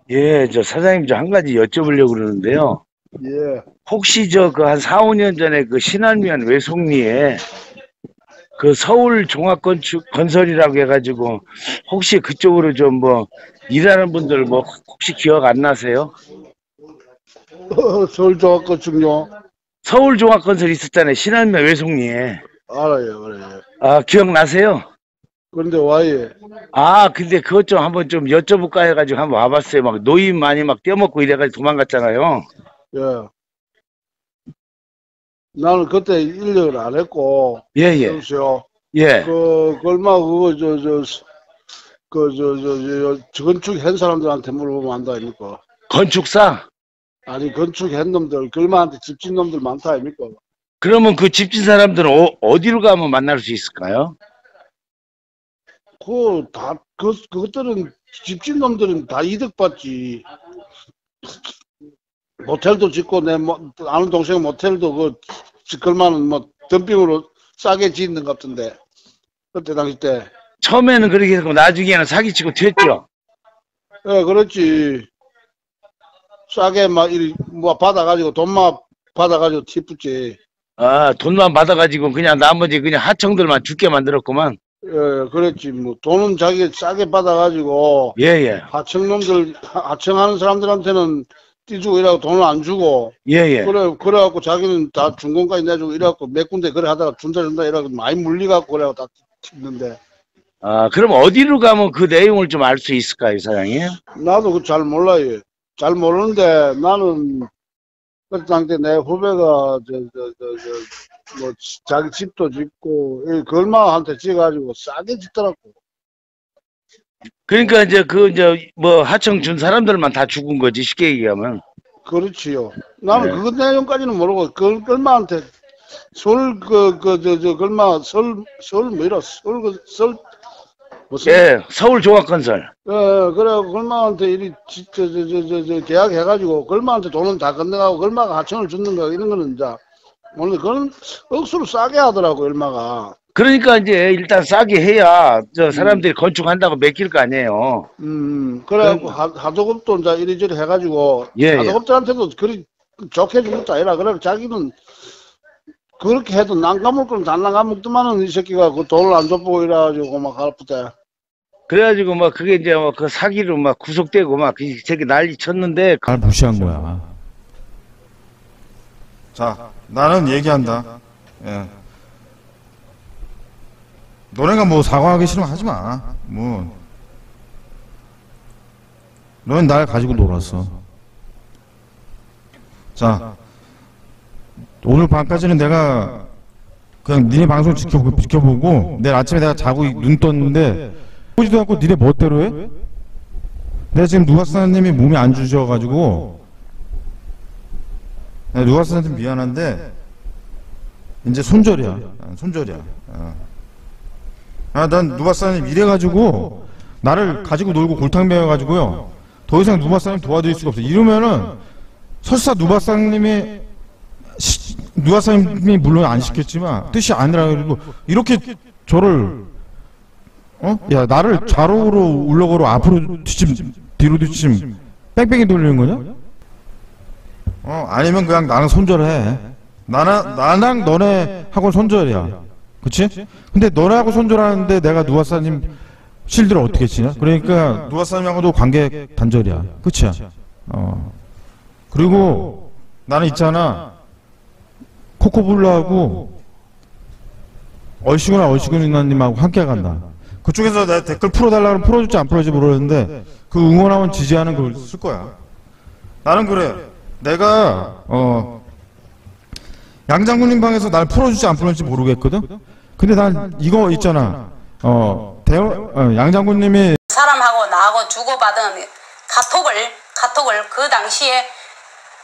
예, 저 사장님 저 한 가지 여쭤보려고 그러는데요. 예. 혹시 저 그 한 4, 5년 전에 그 신안면 외송리에 그 서울 종합건축 건설이라고 해가지고 혹시 그쪽으로 좀 뭐 일하는 분들 뭐 혹시 기억 안 나세요? 서울 종합건축요? 서울 종합건설 있었잖아요. 신안면 외송리에. 알아요. 아, 기억나세요? 그런데 와예. 아, 근데 그것 좀 한번 좀 여쭤볼까 해가지고 한번 와봤어요. 막 노인 많이 막 떼먹고 이래가지고 도망갔잖아요. 예. 나는 그때 인력을 안 했고. 예. 그렇죠. 예. 얼마 그거 건축한 사람들한테 물어보면 안다 아닙니까? 건축사? 아니 건축한 놈들, 얼마한테 집진 놈들 많다 아닙니까? 그러면 그 집진 사람들은 어디로 가면 만날 수 있을까요? 그것들은 집진 놈들은 다 이득 받지. 모텔도 짓고 아는 동생 모텔도 그걸만은 뭐 덤핑으로 싸게 짓는 것 같은데 그때 당시 때. 처음에는 그렇게 했고 나중에는 사기치고 튀었죠. 예, 그렇지. 싸게 막 받아가지고 돈만 받아가지고 튀었지. 아, 돈만 받아가지고 그냥 나머지 그냥 하청들만 죽게 만들었구만. 예, 그랬지. 뭐 돈은 자기 싸게 받아가지고. 예. 하청하는 사람들한테는 띠주고 이래갖고 돈을 안 주고. 예. 그래갖고 자기는 다 준공까지 내주고 이래갖고 몇 군데 그래 하다가 준다 이래갖고 많이 물리갖고 그래갖고 다 튀는데. 아, 그럼 어디로 가면 그 내용을 좀 알 수 있을까요, 사장님? 나도 그거 잘 몰라요. 잘 모르는데 나는 그때 당시 내 후배가 뭐 자기 집도 짓고 그 얼마한테 지어가지고 싸게 짓더라고. 그러니까 이제 뭐 하청 준 사람들만 다 죽은 거지 쉽게 얘기하면. 그렇지요. 나는 네. 그것 내용까지는 모르고 그 얼마한테 서울 무슨? 예, 서울 종합건설. 예, 그래 얼마한테 이리 계약해가지고 얼마한테 돈은 다 건너가고 얼마가 하청을 줬는가 이런 거는 이제 원래 그건 억수로 싸게 하더라고 얼마가. 그러니까 이제 일단 싸게 해야 저 사람들이 건축한다고 맡길 거 아니에요. 그래갖고 하도급도 이제 이리저리 해가지고 하도급들한테도 그리 좋게 준 것도 아니라 그래 자기는 그렇게 해도 난감할 거는 다 난감먹더만은 이 새끼가 그 돈을 안 줬고 이래가지고 막 아프대. 그래가지고 막 그게 이제 막 그 사기로 막 구속되고 막 그 새끼 난리 쳤는데. 날 무시한 거야. 자, 나는 얘기한다. 예. 너네가 뭐 사과하기 싫으면 하지 마. 뭐. 너는 날 가지고 놀았어. 자, 오늘 밤까지는 내가 그냥 니네 방송 지켜보고 내일 아침에 내가 자고 눈 떴는데 보지도 않고 니네 멋대로 해? 내가 지금 누가사님이 몸이 안 주셔가지고 누가사한테 미안한데 이제 손절이야. 손절이야. 난 누가사님 이래가지고 나를 가지고 놀고 골탕 배워가지고요 더 이상 누가사님 도와드릴 수가 없어. 이러면은 설사 누가사님이 물론 안 시켰지만 뜻이 아니라 그리고 이렇게 저를 야 나를 좌로로 울러거로 앞으로 뒤침 뒤로 뒤침 뺑뺑이 돌리는 거냐? 아니면 그냥 나는 손절해. 나랑 너네 하고 손절이야. 그치? 근데 너네하고 손절하는데 내가 누가사님 실드를 어떻게 치냐? 그러니까 누가사님하고도 관계 단절이야. 그치야? 그리고 나는 있잖아 코코블루하고 얼씨구나님하고 함께 간다. 그쪽에서 내 댓글 풀어달라고 풀어줄지 안 풀어줄지 모르겠는데 그 응원하면 지지하는 걸 쓸 거야. 나는 그래. 내가 양 장군님 방에서 날 풀어줄지 안 풀어줄지 모르겠거든. 근데 난 이거 있잖아. 양 장군님이 사람하고 나하고 주고받은 카톡을 그 당시에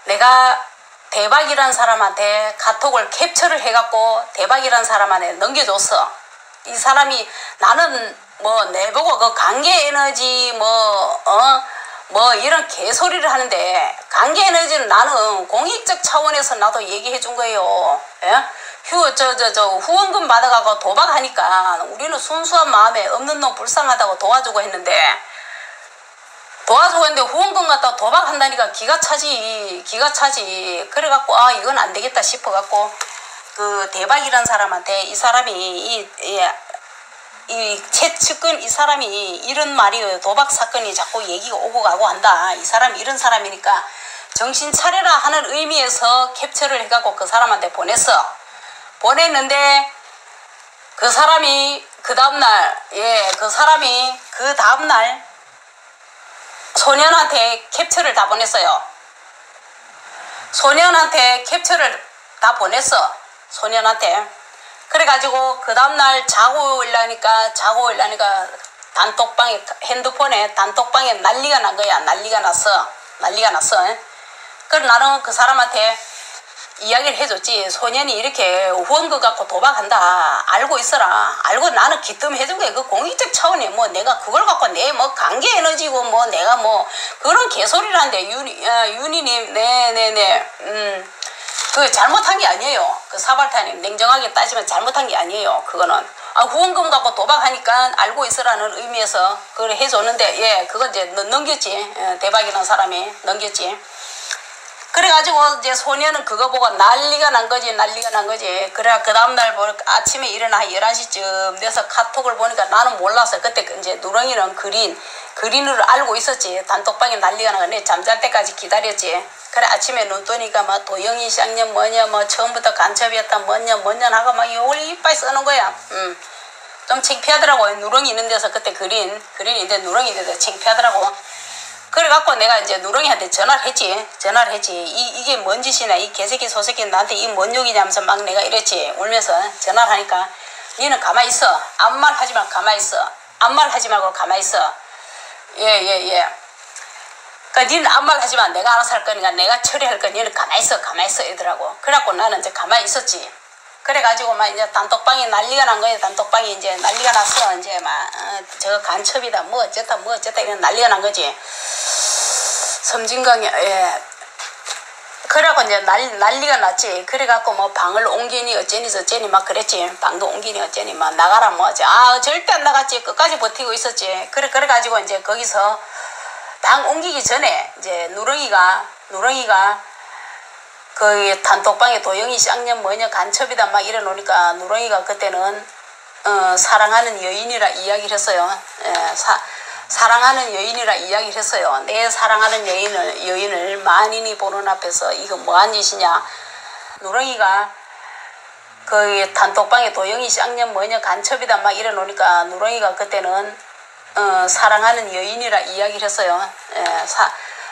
내가 대박이란 사람한테 카톡을 캡처를 해갖고 대박이란 사람한테 넘겨줬어. 이 사람이 나는 뭐 내보고 그 관계 에너지 뭐 이런 개소리를 하는데 관계 에너지는 나는 공익적 차원에서 나도 얘기해 준 거예요. 예? 후원금 받아가고 도박하니까 우리는 순수한 마음에 없는 놈 불쌍하다고 도와주고 했는데 후원금 갖다 도박한다니까 기가 차지. 그래갖고 이건 안 되겠다 싶어갖고 그 대박이라는 사람한테 이 사람이 이 최측근 이 사람이 이런 말이 도박 사건이 자꾸 얘기가 오고 가고 한다. 이 사람이 이런 사람이니까 정신 차려라 하는 의미에서 캡처를 해갖고 그 사람한테 보냈어. 보냈는데 그 사람이 그 다음날 소년한테 캡처를 다 보냈어요. 소년한테 캡처를 다 보냈어. 소년한테. 그래가지고 그 다음날 자고 일라니까 단톡방에 핸드폰에 단톡방에 난리가 난 거야. 난리가 났어. 그래서 나는 그 사람한테 이야기를 해줬지. 소년이 이렇게 후원금 갖고 도박한다. 알고 있어라. 알고 나는 기뜸 해준 거야. 그 공익적 차원에 뭐 내가 그걸 갖고 내 뭐 관계 에너지고 뭐 내가 뭐 그런 개소리를 하는데 윤희님 네네네 그 잘못한 게 아니에요. 그 사발타님 냉정하게 따지면 잘못한 게 아니에요. 그거는 후원금 갖고 도박하니까 알고 있으라는 의미에서 그걸 해줬는데 예 그거 이제 넘겼지. 대박이라는 사람이 넘겼지. 그래가지고 이제 소녀는 그거 보고 난리가 난 거지. 그래 그 다음날 아침에 일어나 11시쯤 돼서 카톡을 보니까 나는 몰랐어. 그때 이제 누렁이는 그린으로 알고 있었지. 단톡방에 난리가 나고 내 잠잘 때까지 기다렸지. 그래 아침에 눈 뜨니까 막 도영이 쌍년 뭐냐 뭐 처음부터 간첩이었다 뭐냐 하고 막 욕을 이빨 써는 거야. 좀 창피하더라고. 누렁이 있는 데서 그때 그린인데 누렁이 있는데 창피하더라고. 그래갖고 내가 이제 누렁이한테 전화를 했지. 이게 뭔 짓이냐, 이 개새끼 소새끼 나한테 이 뭔 욕이냐면서 막 내가 이랬지. 울면서 전화를 하니까 니는 가만히 있어. 아무 말 하지 말고 가만히 있어. 아무 말 하지 말고 가만히 있어. 예. 그러니까 니는 아무 말 하지 마. 내가 알아서 할 거니까 내가 처리할 거니까 니는 가만히 있어 이러더라고. 그래갖고 나는 이제 가만히 있었지. 그래가지고 막 이제 단톡방이 난리가 난 거예요. 단톡방이 이제 난리가 났어. 이제 막 저거 간첩이다 뭐 어쨌다 이런 난리가 난 거지. 섬진강이 그래갖고 이제 난리가 났지. 그래갖고 뭐 방을 옮기니 어쩌니 저쩌니 막 그랬지. 방도 옮기니 어쩌니 막 나가라 뭐지. 절대 안 나갔지. 끝까지 버티고 있었지. 그래가지고 이제 거기서 방 옮기기 전에 이제 누렁이가 그 단톡방에 도영이 쌍년 뭐냐 간첩이다 막 이래놓으니까 누렁이가 그때는 사랑하는 여인이라 이야기를 했어요. 사랑하는 여인이라 이야기를 했어요. 내 사랑하는 여인을 만인이 보는 앞에서 이거 뭐한 짓이냐. 누렁이가 그 단톡방에 도영이 쌍년 뭐냐 간첩이다 막 이래놓으니까 누렁이가 그때는 사랑하는 여인이라 이야기를 했어요.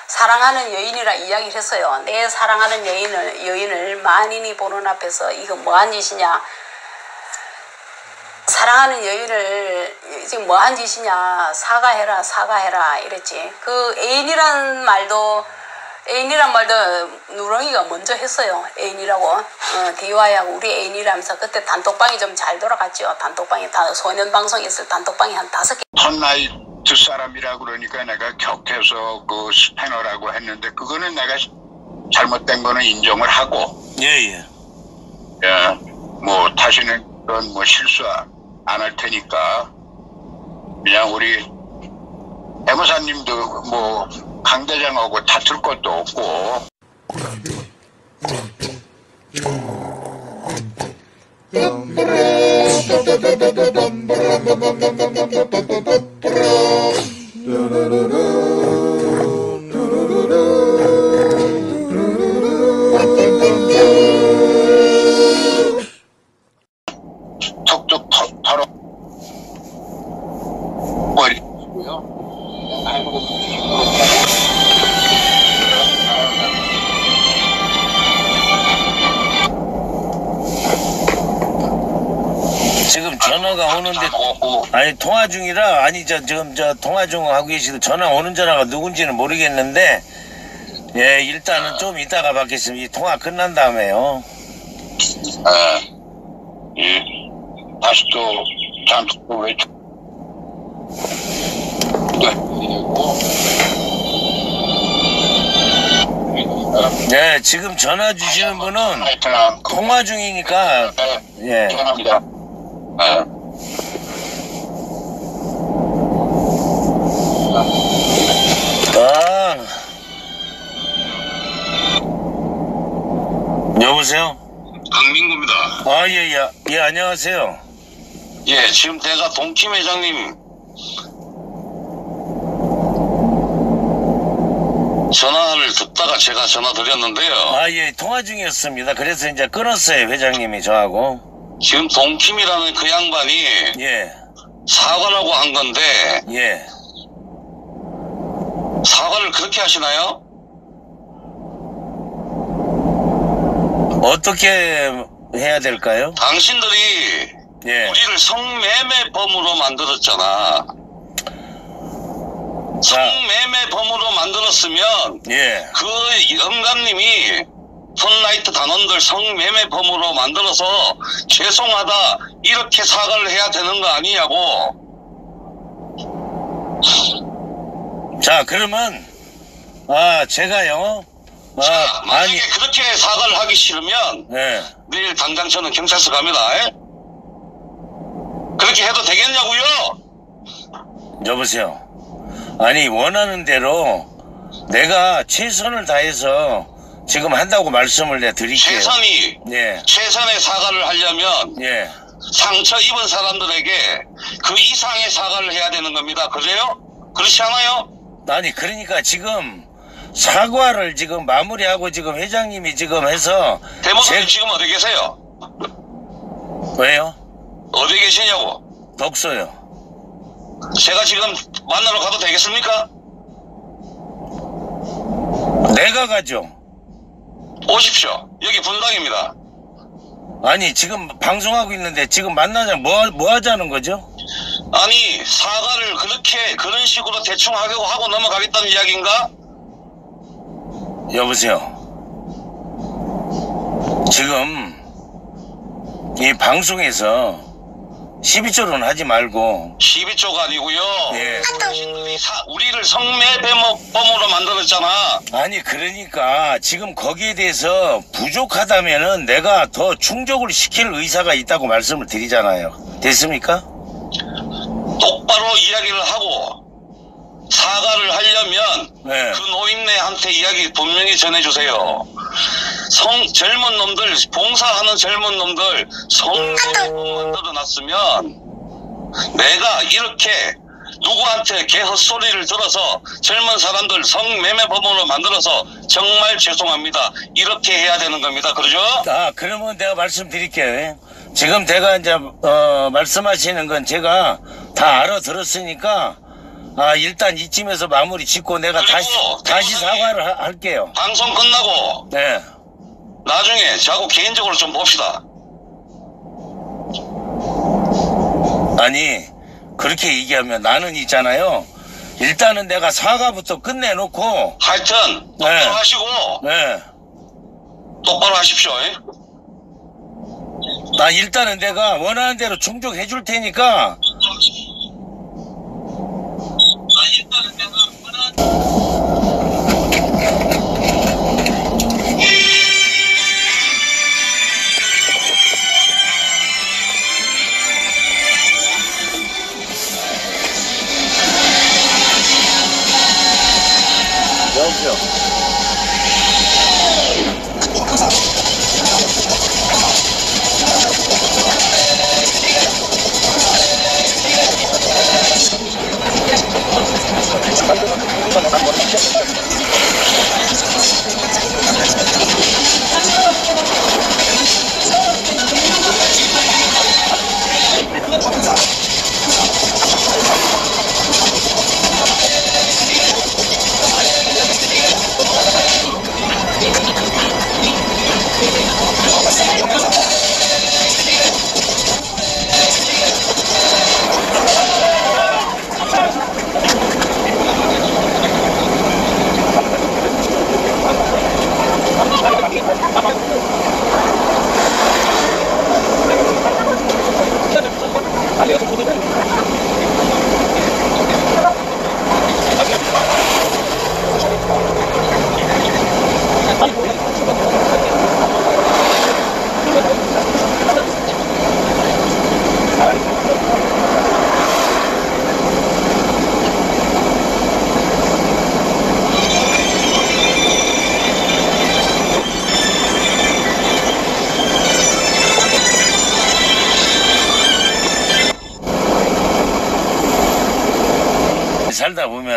사랑하는 여인이라 이야기를 했어요. 내 사랑하는 여인을 만인이 보는 앞에서 이거 뭐한 짓이냐. 사랑하는 여인을 지금 뭐한 짓이냐. 사과해라 이랬지. 그 애인이란 말도 누렁이가 먼저 했어요. 애인이라고. DY하고 우리 애인이라면서 그때 단톡방이 좀 잘 돌아갔죠. 단톡방이 다 소년 방송 있을 단톡방이 한 5개. 턴나이트 사람이라 그러니까 내가 격해서 그 스패너라고 했는데 그거는 내가 잘못된 거는 인정을 하고. 예. 뭐 다시는 그런 뭐 실수 안 할 테니까 그냥 우리 대모사님도 뭐 강대장하고 다툴 것도 없고. 툭툭 털어 버리고요. 지금 전화가 오는데 아니 통화 중이라 지금 통화 중 하고 계시도 전화 오는 전화가 누군지는 모르겠는데 예 일단은 좀 이따가 받겠습니다. 이 통화 끝난 다음에요. 예. 다시 또 잠시 또 외쳐. 네 지금 전화 주시는 분은 통화 중이니까 예. 죄송합니다. 여보세요? 강민구입니다. 아, 예, 안녕하세요. 예, 지금 내가 동킴 회장님 전화를 듣다가 제가 전화 드렸는데요. 아, 예, 통화 중이었습니다. 그래서 이제 끊었어요, 회장님이 저하고. 지금 동킴이라는 그 양반이 예. 사과라고 한 건데 예. 사과를 그렇게 하시나요? 어떻게 해야 될까요? 당신들이 우리를 성매매범으로 만들었잖아. 성매매범으로 만들었으면 그 영감님이 펀라이트 단원들 성매매범으로 만들어서 죄송하다 이렇게 사과를 해야 되는 거 아니냐고. 자, 그러면 제가요. 자, 만약에 그렇게 사과를 하기 싫으면 내일 당장 저는 경찰서 갑니다. 그렇게 해도 되겠냐고요? 여보세요. 아니, 원하는 대로 내가 최선을 다해서 지금 한다고 말씀을 드릴게요. 최선의 사과를 하려면 상처 입은 사람들에게 그 이상의 사과를 해야 되는 겁니다. 그래요? 그렇지 않아요? 아니, 그러니까 지금 사과를 지금 마무리하고 지금 회장님이 지금 해서 대모님 지금 어디 계세요? 왜요? 어디 계시냐고? 독서요. 제가 지금 만나러 가도 되겠습니까? 내가 가죠. 오십시오. 여기 분당입니다. 아니, 지금 방송하고 있는데 지금 만나자 뭐 하자는 거죠? 아니, 사과를 그런 식으로 대충 하고 넘어가겠다는 이야기인가? 여보세요. 지금 이 방송에서 12조는 하지 말고 12조가 아니고요. 당신들이 우리를 성매매범으로 만들었잖아. 아니, 그러니까 지금 거기에 대해서 부족하다면은 내가 더 충족을 시킬 의사가 있다고 말씀을 드리잖아요. 됐습니까? 똑바로 이야기를 하고 사과를 하려면 그 노인네한테 이야기 분명히 전해주세요. 젊은 놈들, 봉사하는 젊은 놈들 성매매범 만들어놨으면 내가 이렇게 누구한테 개 헛소리를 들어서 젊은 사람들 성매매범으로 만들어서 정말 죄송합니다. 이렇게 해야 되는 겁니다. 그러죠? 그러면 내가 말씀드릴게요. 지금 제가 이제 말씀하시는 건 제가 다 알아들었으니까 일단 이쯤에서 마무리 짓고 내가 다시 사과를 할게요. 방송 끝나고 나중에 저하고 개인적으로 좀 봅시다. 아니, 그렇게 얘기하면 나는 있잖아요. 일단은 내가 사과부터 끝내놓고 하여튼 똑바로 하시고 똑바로 하십시오. 일단은 내가 원하는 대로 충족해 줄 테니까 여보세요. 만들어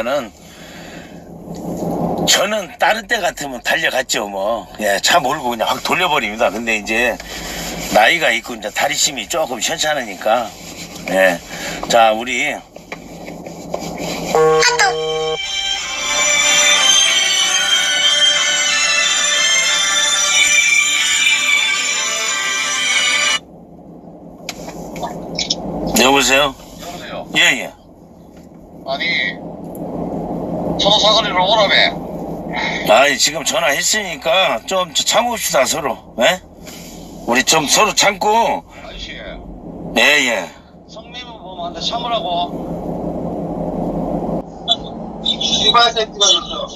그러니까는 저는 다른 때 같으면 달려갔죠 뭐. 예, 차 몰고 그냥 확 돌려버립니다. 근데 이제 나이가 있고 이제 다리심이 조금 현찮으니까. 예, 자 우리 여보세요? 여보세요? 예예. 아니 서로 사거리로 오라며. 아이 지금 전화했으니까 좀 참읍시다 서로. 예? 우리 좀 서로 참고. 아저씨 예예. 성님은 보면 한테 참으라고. 씨발 새끼가 줬어.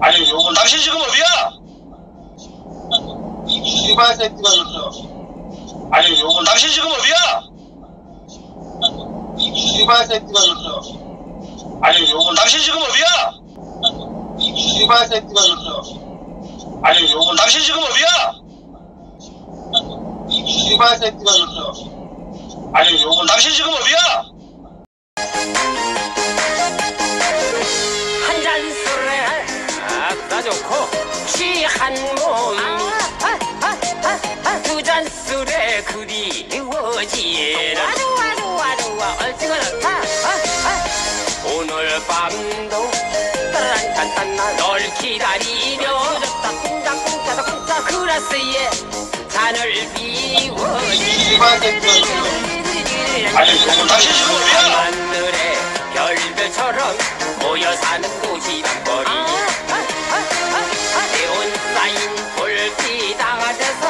아니 요건 당신 지금 어디야? 씨발 새끼가 줬어. 아니 요건 당신 지금 어디야? 씨발 새끼가 줬어. 아니 요건 당신 지금 어디야? 씨발 새끼가 줬어. 아니 요건 당신 지금 어디야? 씨발 새끼가 줬어. 아니 요건 당신 지금 어디야? 한잔 술에 아따 좋고 취한 모임 두 잔 술에 그리워지라 좋아 얼씨가 좋다 오늘 밤도 따란딴딴 널 기다리며 쿵짝쿵짝 그라스에 잔을 비워지 아니 요건 당신 지금 어디야? 하늘에 별별처럼 모여 사는 도시락거리 내온 쌓인 볼빛 당아져서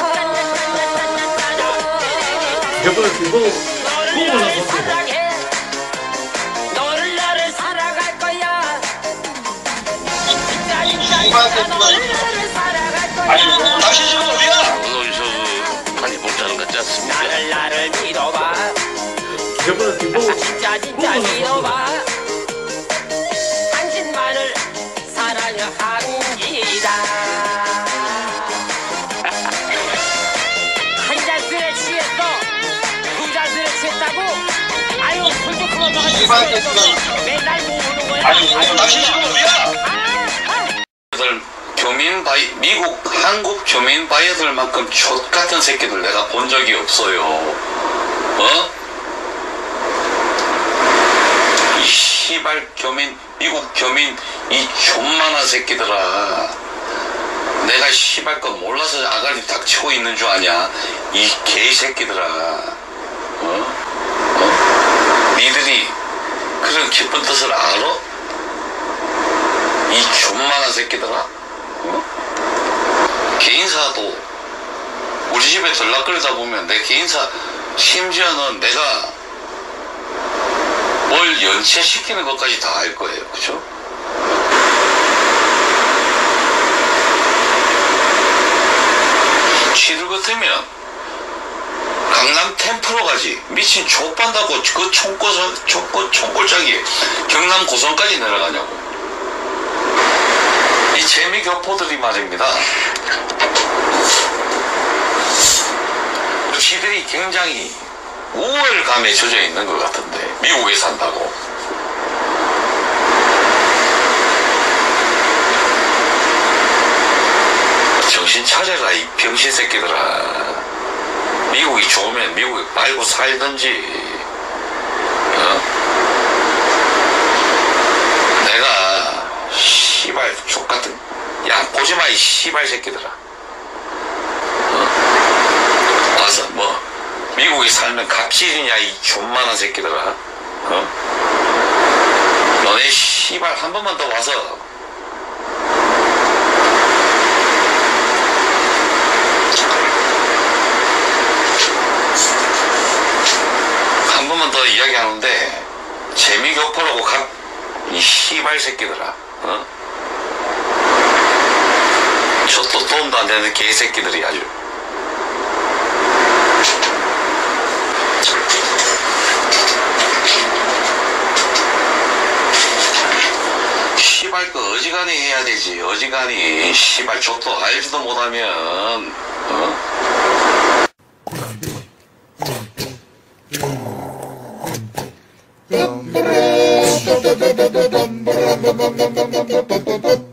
너를 사랑해 너를 나를 살아갈 거야 진짜 너를 살아갈 거야 아니 요건 당신 지금 어디야? 어디서 한입 먹자는 것 같지 않습니까? 나를 믿어봐 진짜 믿어봐 당신만을 사랑합니다 한 잔술에 취했어 두 잔술에 취했다고 아유 술도 그만 먹었지 맨날 모으는 거야 아니 요건 당신 지금 어디야? 미국 한국 교민 바이어들만큼 족같은 새끼들 내가 본 적이 없어요. 어? 이 씨발 교민 미국 교민 이 존만한 새끼들아. 내가 씨발 거 몰라서 아가리 닥치고 있는 줄 아냐? 이 개새끼들아. 니들이 그런 기쁜 뜻을 알아? 이 존만한 새끼들아. 개인사도 우리 집에 들락거리다 보면 내 개인사 심지어는 내가 뭘 연체시키는 것까지 다 알 거예요. 그죠? 지들 같으면 강남 템프로 가지 미친 족반다고 그 총골짜기 경남 고성까지 내려가냐고. 이 재미교포들이 말입니다. 지들이 굉장히 우월감에 젖어 있는 것 같은데 미국에 산다고. 정신 차려라 이 병신 새끼들아. 미국이 좋으면 미국에 빨고 살든지. 내가 씨발 족같은 야 보지마 이 씨발 새끼들아. 와서 뭐 미국에 살면 갑질이냐 이 존만한 새끼들아. 너네 씨발 한 번만 더 와서 한 번만 더 이야기하는데 재미교포라고 이 씨발 새끼들아. 저도 도움도 안 되는 개새끼들이 아주. 씨발 그 어지간히 해야 되지. 어지간히 씨발 저도 알지도 못하면 덤브레 네.